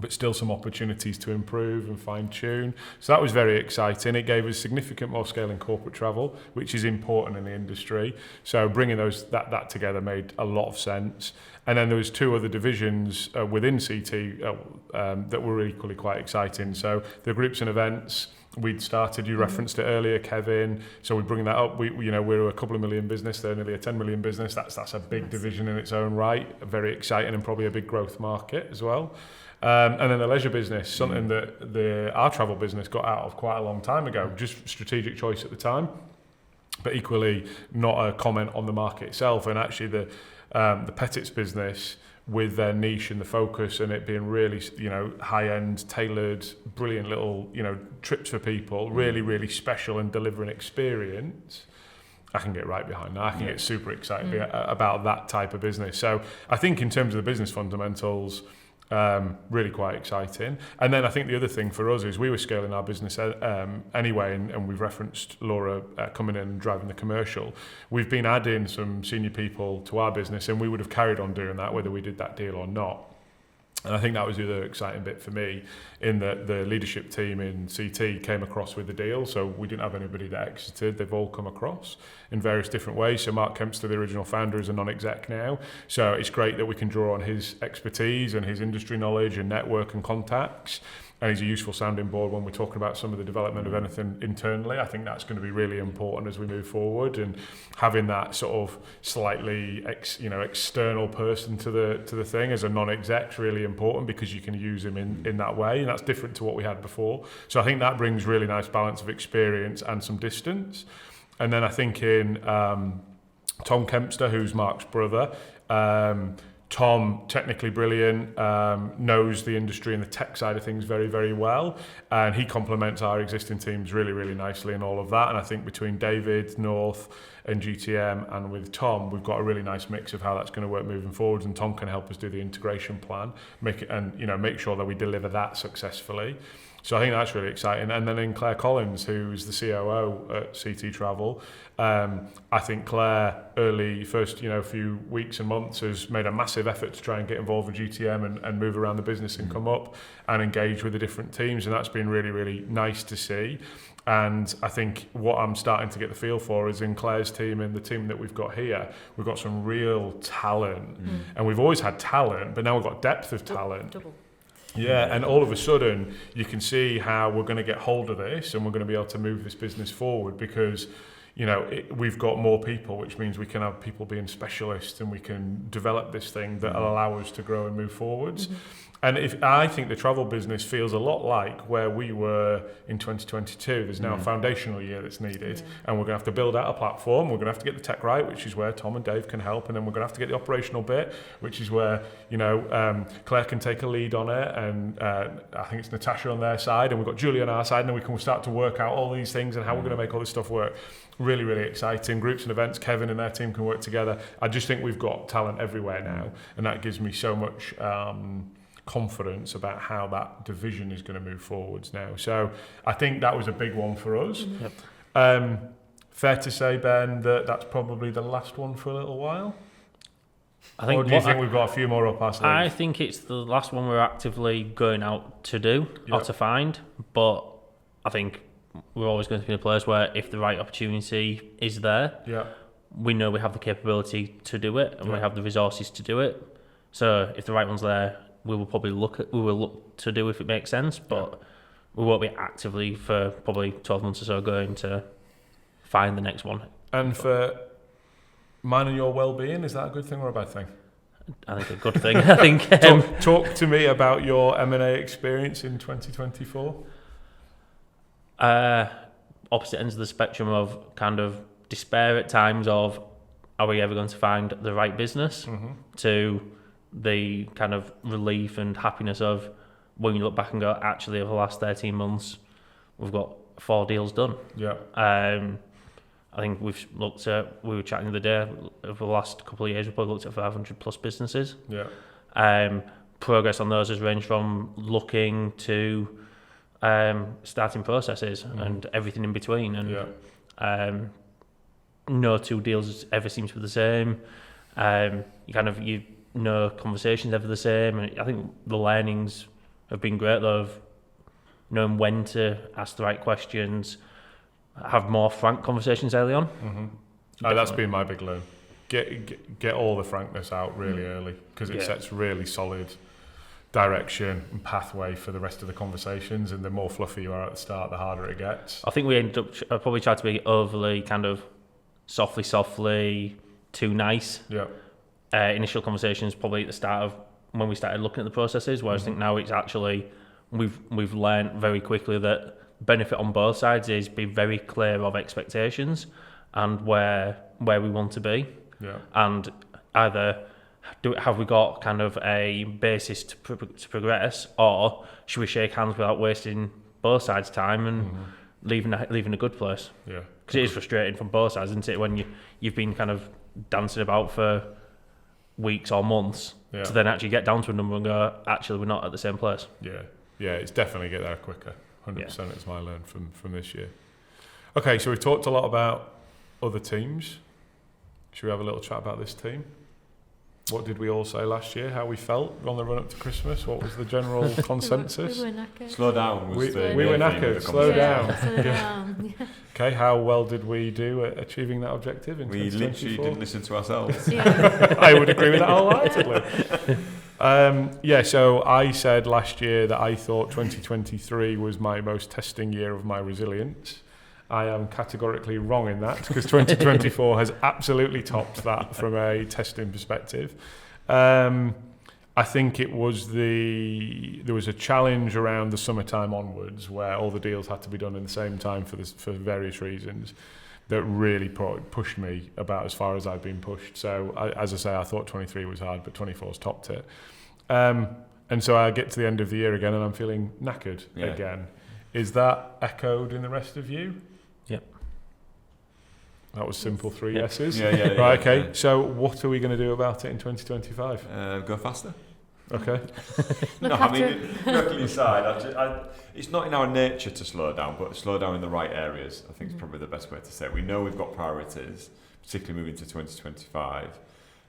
S5: but still some opportunities to improve and fine-tune. So that was very exciting. It gave us significant more scale in corporate travel, which is important in the industry. So bringing that together made a lot of sense. And then there was two other divisions within CT that were equally quite exciting. So the groups and events we'd started, you referenced it earlier, Kevin. So we're bringing that up. We're a couple of million business. They're nearly a 10 million business. That's a big division in its own right. Very exciting and probably a big growth market as well. And then the leisure business, something that our travel business got out of quite a long time ago, just strategic choice at the time, but equally not a comment on the market itself. And actually the Pettit's business, with their niche and the focus and it being really, high-end, tailored, brilliant little, trips for people, really, really special and delivering experience, I can get right behind that. I can get super excited about that type of business. So I think in terms of the business fundamentals, really quite exciting. And then I think the other thing for us is we were scaling our business anyway, and we've referenced Laura coming in and driving the commercial. We've been adding some senior people to our business, and we would have carried on doing that whether we did that deal or not. And I think that was the other exciting bit for me, in that the leadership team in CT came across with the deal. So we didn't have anybody that exited. They've all come across in various different ways. So Mark Kempster, the original founder, is a non-exec now. So it's great that we can draw on his expertise and his industry knowledge and network and contacts. And he's a useful sounding board when we're talking about some of the development of anything internally. I think that's going to be really important as we move forward, and having that sort of slightly external person to the thing as a non-exec is really important, because you can use him in that way, and that's different to what we had before. So I think that brings really nice balance of experience and some distance. And then I think in Tom Kempster, who's Mark's brother, Tom, technically brilliant, knows the industry and the tech side of things very, very well. And he complements our existing teams really, really nicely in all of that. And I think between David, North and GTM and with Tom, we've got a really nice mix of how that's going to work moving forwards. And Tom can help us do the integration plan, make sure that we deliver that successfully. So I think that's really exciting. And then in Claire Collins, who's the COO at CT Travel, I think Claire, first few weeks and months, has made a massive effort to try and get involved with GTM and move around the business and come up and engage with the different teams. And that's been really, really nice to see. And I think what I'm starting to get the feel for is in Claire's team and the team that we've got here, we've got some real talent. And we've always had talent, but now we've got depth of talent.
S3: Double.
S1: Yeah, and all of a sudden you can see how we're going to get hold of this and we're going to be able to move this business forward, because we've got more people, which means we can have people being specialists and we can develop this thing that will allow us to grow and move forwards. And I think the travel business feels a lot like where we were in 2022. There's now a foundational year that's needed, and we're going to have to build out a platform. We're going to have to get the tech right, which is where Tom and Dave can help, and then we're going to have to get the operational bit, which is where Claire can take a lead on it, and I think it's Natasha on their side, and we've got Julie on our side, and then we can start to work out all these things and how we're going to make all this stuff work. Really, really exciting. Groups and events, Kevin and their team can work together. I just think we've got talent everywhere now, and that gives me so much confidence about how that division is going to move forwards now. So I think that was a big one for us. Fair to say, Ben, that that's probably the last one for a little while? Or do you think we've got a few more up our sleeves?
S4: I think it's the last one we're actively going out to do or to find, but I think we're always going to be in a place where if the right opportunity is there, we know we have the capability to do it, and we have the resources to do it. So if the right one's there, we will look to do if it makes sense, but we won't be actively for probably 12 months or so going to find the next one.
S1: And for
S5: mine and your well-being, is that a good thing or a bad thing?
S4: I think a good thing. I think.
S5: Talk to me about your M&A experience in 2024.
S4: Opposite ends of the spectrum of kind of despair at times of, are we ever going to find the right business? To the kind of relief and happiness of when you look back and go, actually, over the last 13 months, we've got 4 deals done.
S5: Yeah.
S4: I think we were chatting the other day, over the last couple of years, we've probably looked at 500 plus businesses.
S5: Yeah.
S4: Progress on those has ranged from looking to starting processes and everything in between. And no 2 deals ever seem to be the same. Conversations ever the same. And I think the learnings have been great, though, of knowing when to ask the right questions, have more frank conversations early on.
S5: That's been my big learn. Get all the frankness out really early, because it sets really solid direction and pathway for the rest of the conversations, and the more fluffy you are at the start, the harder it gets.
S4: I think we ended up probably tried to be overly kind of softly too nice. Initial conversations probably at the start of when we started looking at the processes, whereas I think now it's actually we've learned very quickly that benefit on both sides is be very clear of expectations and where we want to be. And either have we got kind of a basis to progress, or should we shake hands without wasting both sides' time and leaving a good place? Because it is frustrating from both sides, isn't it, when you've been kind of dancing about for weeks or months to then actually get down to a number and go, actually, we're not at the same place.
S5: It's definitely get there quicker. 100% is my learn from this year. Okay, so we've talked a lot about other teams. Should we have a little chat about this team? What did we all say last year? How we felt on the run up to Christmas? What was the general consensus?
S3: We were knackered.
S2: Slow down was the
S5: we were
S2: main theme of
S5: knackered.
S2: the
S5: Slow
S2: conversation.
S5: down. Okay, how well did we do at achieving that objective in
S2: We
S5: 2024?
S2: literally didn't listen to ourselves.
S5: I would agree with that wholeheartedly. So I said last year that I thought 2023 was my most testing year of my resilience. I am categorically wrong in that, because 2024 has absolutely topped that from a testing perspective. I think it was there was a challenge around the summertime onwards where all the deals had to be done in the same time for various reasons that really pushed me about as far as I've been pushed. So as I say, I thought 23 was hard, but 24's topped it. And so I get to the end of the year again and I'm feeling knackered again. Is that echoed in the rest of you?
S4: Yep.
S5: That was simple 3 yeses.
S2: Right,
S5: okay. So what are we going to do about it in 2025?
S2: Go faster.
S5: Okay.
S2: Joking aside, it's not in our nature to slow down, but slow down in the right areas, I think is probably the best way to say it. We know we've got priorities, particularly moving to 2025,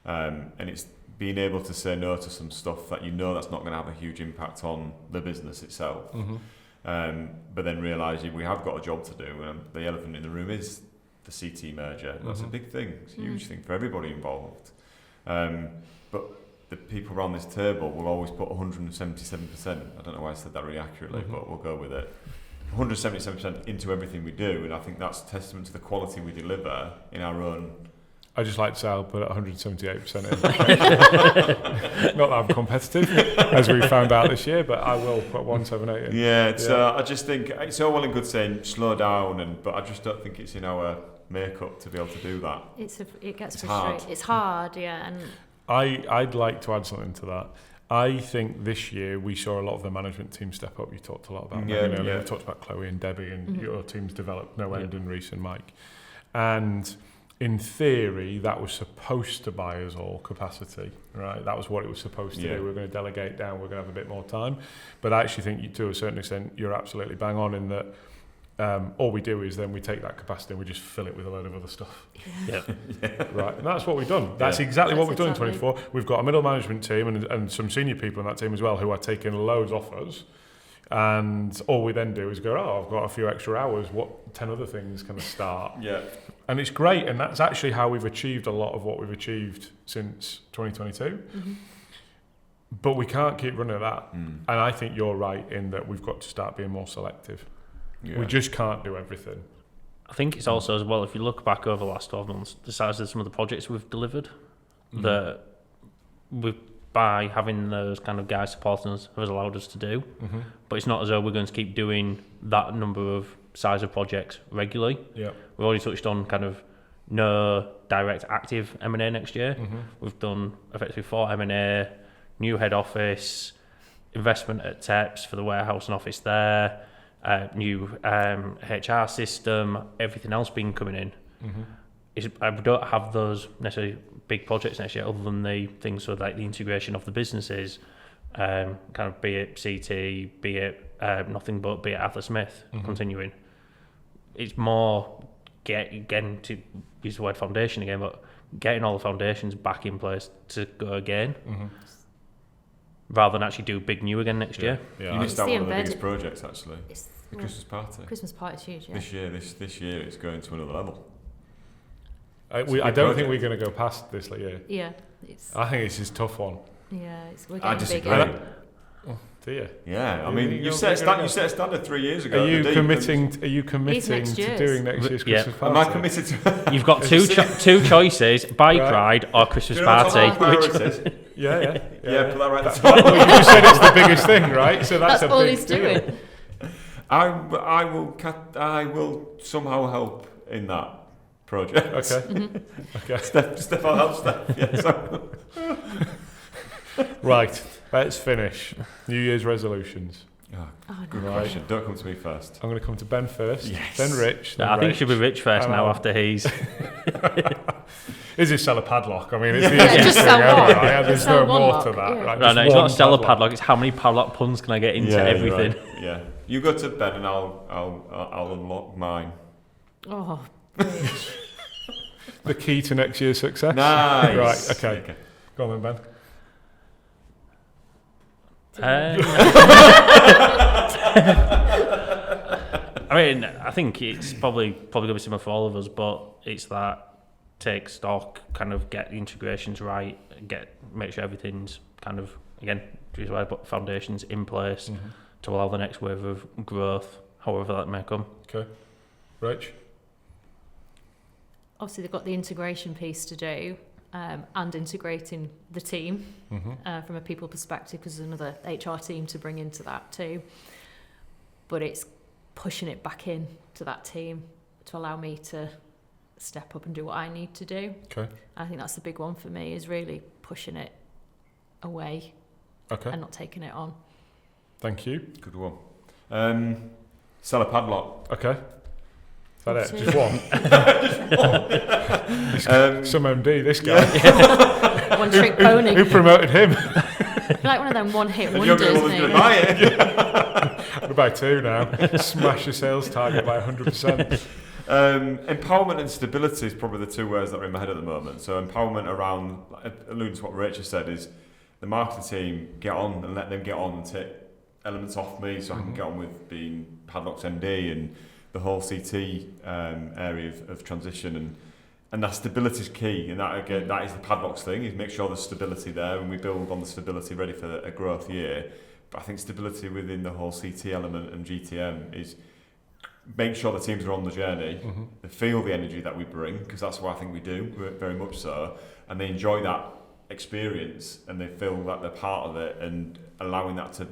S2: and it's being able to say no to some stuff that you know that's not going to have a huge impact on the business itself. But then realising we have got a job to do, and the elephant in the room is the CT merger. That's a big thing. It's a huge thing for everybody involved. But the people around this table will always put 177%. I don't know why I said that really accurately, but we'll go with it. 177% into everything we do, and I think that's a testament to the quality we deliver in our own.
S5: I just like to say I'll put 178% in. Not that I'm competitive, as we found out this year, but I will put 178 in.
S2: I just think it's all well and good saying slow down, but I just don't think it's in our makeup to be able to do that.
S3: It gets frustrating.
S2: Hard.
S3: It's hard, and
S5: I'd like to add something to that. I think this year we saw a lot of the management team step up. You talked a lot about that. We talked about Chloe and Debbie, and your team's developed no end, and Reece and Mike. And in theory, that was supposed to buy us all capacity, right? That was what it was supposed to do. We're going to delegate down, we're going to have a bit more time. But I actually think, to a certain extent, you're absolutely bang on in that all we do is then we take that capacity and we just fill it with a load of other stuff. Right, and that's what we've done. That's exactly what we've done in 24. We've got a middle management team and some senior people in that team as well who are taking loads off us. And all we then do is go, I've got a few extra hours, what 10 other things can I start? And it's great, and that's actually how we've achieved a lot of what we've achieved since 2022. But we can't keep running that. And I think you're right in that we've got to start being more selective. We just can't do everything.
S4: I think it's also as well, if you look back over the last 12 months, the size of some of the projects we've delivered, that by having those kind of guys supporting us has allowed us to do. But it's not as though we're going to keep doing that number of size of projects regularly. We've already touched on kind of no direct active M&A next year. We've done effectively 4 M&A, new head office, investment at TEPS for the warehouse and office there, new HR system, everything else been coming in. I don't have those necessarily big projects next year other than the things so like the integration of the businesses, kind of be it CT, be it Nothing But, be it Arthur Smith continuing. It's more getting to use the word foundation again, but getting all the foundations back in place to go again. Rather than actually do big new again next year.
S2: You missed out one of the biggest projects actually. The Christmas party.
S3: Christmas party's huge, yeah.
S2: This year it's going to another level.
S5: I don't think we're going to go past this year.
S3: Yeah.
S5: I think it's a tough one.
S3: Yeah, we're
S2: I
S3: getting
S2: disagree.
S3: bigger.
S5: Do you?
S2: Yeah, I mean, you set a standard 3 years ago.
S5: Are you committing to doing next year's Christmas party?
S2: Am I committed to?
S4: You've got two choices: bike ride or Christmas party.
S5: Yeah,
S2: put that right at the top.
S5: Well, you said it's the biggest thing, right? So that's a
S3: all
S5: big
S3: he's
S5: deal.
S3: doing.
S2: I will somehow help in that project.
S5: Okay.
S2: Steph, I'll help Steph. Yeah, so.
S5: Right, let's finish. New Year's resolutions.
S2: Good question. Don't come to me first.
S5: I'm going to come to Ben first,
S2: yes.
S5: then Rich. Then
S4: I think it should be Rich first now after he's...
S5: Is it sell a padlock? I mean, it's the easiest thing ever, right? There's no more to that. Right?
S4: No, it's not sell a padlock. It's how many padlock puns can I get into everything.
S2: Right. Yeah, you go to bed and I'll unlock mine.
S3: Oh, Rich.
S5: The key to next year's success.
S2: Nice.
S5: Right. Okay. Go on then, Ben.
S4: I mean, I think it's probably going to be similar for all of us, but it's that take stock, kind of get the integrations right, make sure everything's kind of, again, but foundations in place to allow the next wave of growth, however that may come.
S5: Okay. Rich?
S3: Obviously, they've got the integration piece to do. And integrating the team from a people perspective, because there's another HR team to bring into that too. But it's pushing it back in to that team to allow me to step up and do what I need to do.
S5: Okay.
S3: I think that's the big one for me, is really pushing it away and not taking it on.
S5: Thank you.
S2: Good one. Sell a padlock.
S5: Okay. Is that it? Just one? Some MD, this guy.
S3: One trick pony.
S5: Who promoted him?
S3: Like one of them one-hit
S2: You're
S3: wonders.
S2: the one going to buy it.
S5: I'm going to buy 2 now. Smash the sales target by 100%.
S2: Empowerment and stability is probably the 2 words that are in my head at the moment. So empowerment around, alluding to what Rachel said, is the marketing team get on and let them get on and take elements off me so I can get on with being Padlock's MD and the whole CT area of transition, and that stability is key, and that again, that is the Padlock's thing, is make sure there's stability there and we build on the stability ready for a growth year. But I think stability within the whole CT element and GTM is make sure the teams are on the journey, they feel the energy that we bring, because that's what I think we do, very much so, and they enjoy that experience and they feel that they're part of it, and allowing that to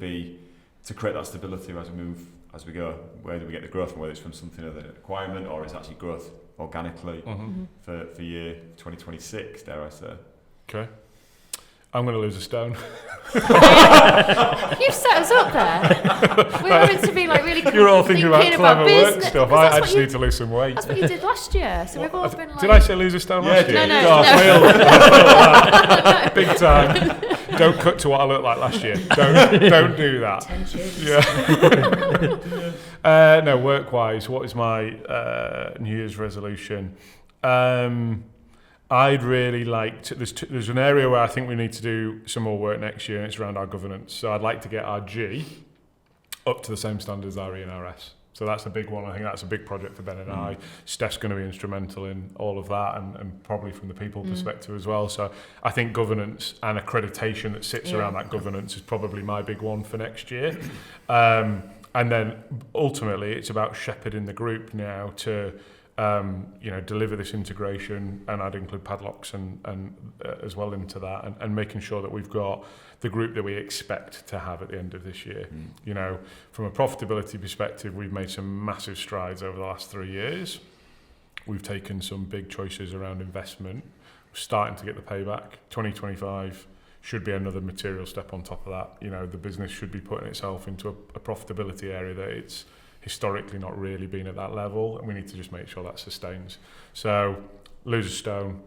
S2: create that stability as we go. Where do we get the growth from? Whether it's from something of the requirement or it's actually growth organically for year 2026, dare I say.
S5: Okay. I'm going to lose a stone.
S3: You've set us up there. We're having to be like really
S5: You're all thinking about clever work
S3: business
S5: stuff. I actually need to lose some weight.
S3: That's what you did last year. So we've all been like...
S5: Did I say lose a stone last year?
S3: No.
S5: God, big time. Don't cut to what I looked like last year. Don't do that. Yeah. No, work-wise, what is my New Year's resolution? I'd really like to... There's an area where I think we need to do some more work next year, and it's around our governance. So I'd like to get our G up to the same standards as our E and RS. So that's a big one. I think that's a big project for Ben and I. Steph's going to be instrumental in all of that, and probably from the people perspective as well. So I think governance and accreditation that sits around that governance is probably my big one for next year. And then ultimately it's about shepherding the group now to deliver this integration, and I'd include padlocks and as well into that, and making sure that we've got the group that we expect to have at the end of this year. From a profitability perspective, we've made some massive strides over the last 3 years. We've taken some big choices around investment. We're starting to get the payback. 2025 should be another material step on top of that. The business should be putting itself into a profitability area that it's historically not really been at that level, and we need to just make sure that sustains. So lose a stone,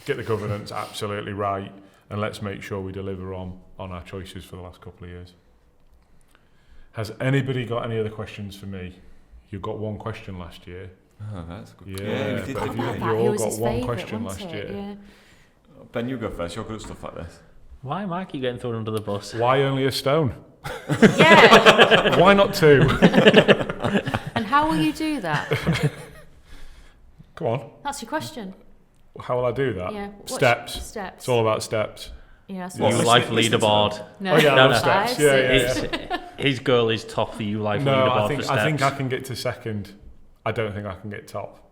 S5: get the governance absolutely right, and let's make sure we deliver on our choices for the last couple of years. Has anybody got any other questions for me? You got one question last year.
S2: Oh, that's good.
S5: Yeah, but you all got one question last year.
S3: Yeah.
S2: Ben, you go first. You're good at stuff like this.
S4: Why am I keep getting thrown under the bus?
S5: Why only a stone?
S3: Yeah.
S5: Why not 2?
S3: And how will you do that?
S5: Come on.
S3: That's your question.
S5: How will I do that?
S3: Yeah.
S5: Steps.
S3: Steps.
S5: It's all about steps.
S3: Yeah. That's
S4: You
S3: what
S4: Life
S2: listen to
S4: leaderboard.
S3: No.
S5: Oh yeah, I
S4: No,
S5: love
S4: no.
S5: steps.
S3: 5,
S5: Yeah.
S3: 6.
S4: His goal is top the You Life
S5: No,
S4: leaderboard
S5: I
S4: for
S5: think
S4: steps.
S5: I think I can get to second. I don't think I can get top.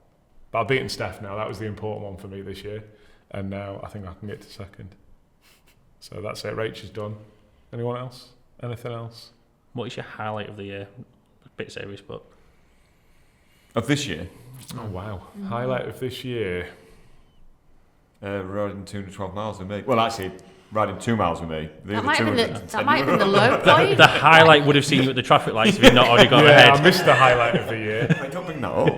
S5: But I've beaten Steph now. That was the important one for me this year. And now I think I can get to second. So that's it. Rach is done. Anyone else? Anything else?
S4: What is your highlight of the year? A bit serious, but
S2: Of this year,
S5: Oh wow. Highlight of this year.
S2: riding 212 miles with me. Well, actually, riding 2 miles with me. The
S3: That
S2: other
S3: might have been
S2: 210
S3: that might have been the low point.
S4: the highlight would have seen you at the traffic lights if you'd not already got
S5: Yeah,
S4: ahead.
S5: I missed the highlight of the year.
S2: Wait, don't bring that up.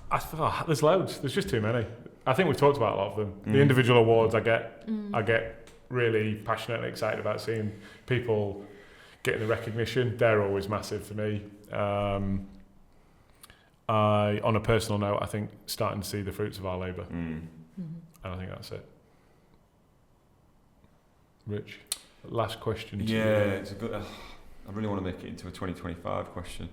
S5: I thought there's loads. There's just too many. I think we've talked about a lot of them. The individual awards I get really passionate and excited about seeing people getting the recognition. They're always massive for me. On a personal note, I think starting to see the fruits of our labour. And I think that's it. Rich, last question to you.
S2: Yeah, it's a good. I really want to make it into a 2025 question.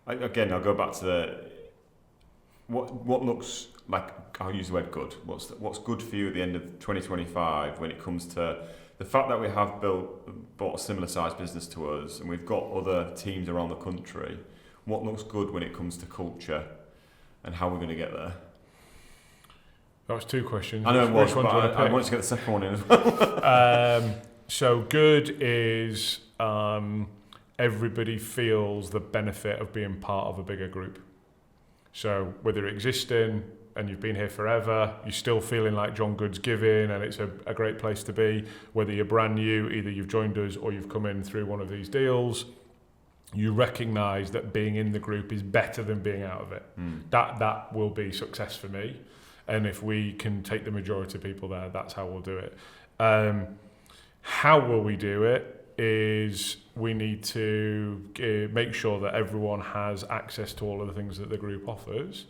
S2: Again, I'll go back to the what looks like. I'll use the word good. What's good for you at the end of 2025 when it comes to the fact that we have bought a similar sized business to us, and we've got other teams around the country. What looks good when it comes to culture, and how we're going to get there?
S5: That was 2 questions.
S2: I know it was,
S5: Which one
S2: but
S5: do you want to
S2: I
S5: pick?
S2: wanted to get the second one in as well.
S5: So good is everybody feels the benefit of being part of a bigger group. So whether you're existing and you've been here forever, you're still feeling like John Good's giving and it's a great place to be. Whether you're brand new, either you've joined us or you've come in through one of these deals, you recognise that being in the group is better than being out of it. That will be success for me. And if we can take the majority of people there, that's how we'll do it. How will we do it is we need to make sure that everyone has access to all of the things that the group offers,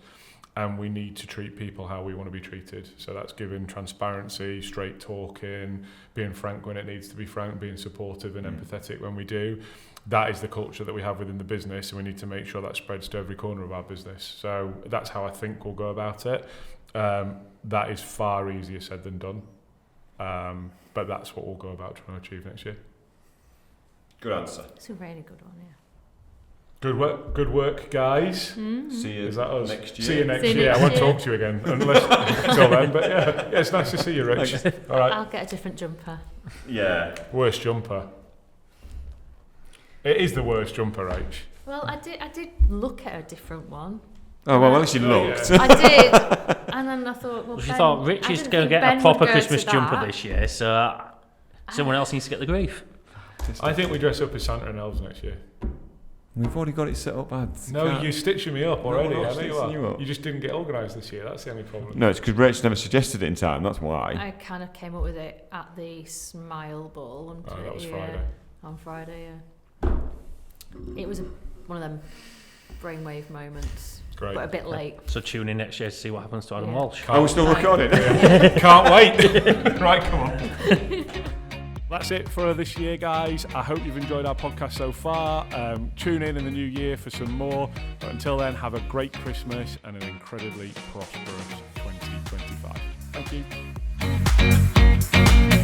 S5: and we need to treat people how we want to be treated. So that's giving transparency, straight talking, being frank when it needs to be frank, being supportive and empathetic when we do. That is the culture that we have within the business, and we need to make sure that spreads to every corner of our business. So that's how I think we'll go about it. That is far easier said than done. But that's what we'll go about trying to achieve next year.
S2: Good answer.
S3: It's a really good one, yeah.
S5: Good work, guys.
S2: See you
S5: Is that us?
S2: next year.
S5: See you next
S3: See you
S5: year.
S3: next
S5: I won't
S3: year.
S5: talk to you again unless till then. But yeah, it's nice to see you, Rich. All right.
S3: I'll get a different jumper.
S2: Yeah.
S5: Worst jumper. It is the worst jumper, Rach.
S3: Well, I did look at a different one.
S2: Oh, well, at least you looked.
S3: I did, and then I thought, well,
S4: She
S3: Ben,
S4: thought Rich
S3: I
S4: is
S3: didn't
S4: going to
S3: think
S4: get
S3: Ben
S4: a proper
S3: would go
S4: Christmas
S3: to
S4: jumper
S3: that.
S4: this year, so someone else needs to get the grief.
S5: I think we dress up as Santa and elves next year.
S2: We've already got it set up, lads.
S5: No, you're stitching me up already.
S2: I'm not
S5: I know you
S2: stitching
S5: are.
S2: you up.
S5: You just didn't get organised this year. That's the only problem.
S2: No, it's because Rach never suggested it in time. That's why.
S3: I kind of came up with it at the Smile Ball.
S5: Oh, that was
S3: yeah,
S5: Friday.
S3: On Friday, yeah. It was one of them brainwave moments,
S5: Great.
S3: but a bit late.
S4: So tune in next year to see what happens to Adam
S3: Yeah.
S4: Walsh.
S2: Oh, we're still recording.
S5: Can't wait. Right, come on. That's it for this year, guys. I hope you've enjoyed our podcast so far. Tune in the new year for some more. But until then, have a great Christmas and an incredibly prosperous 2025. Thank you.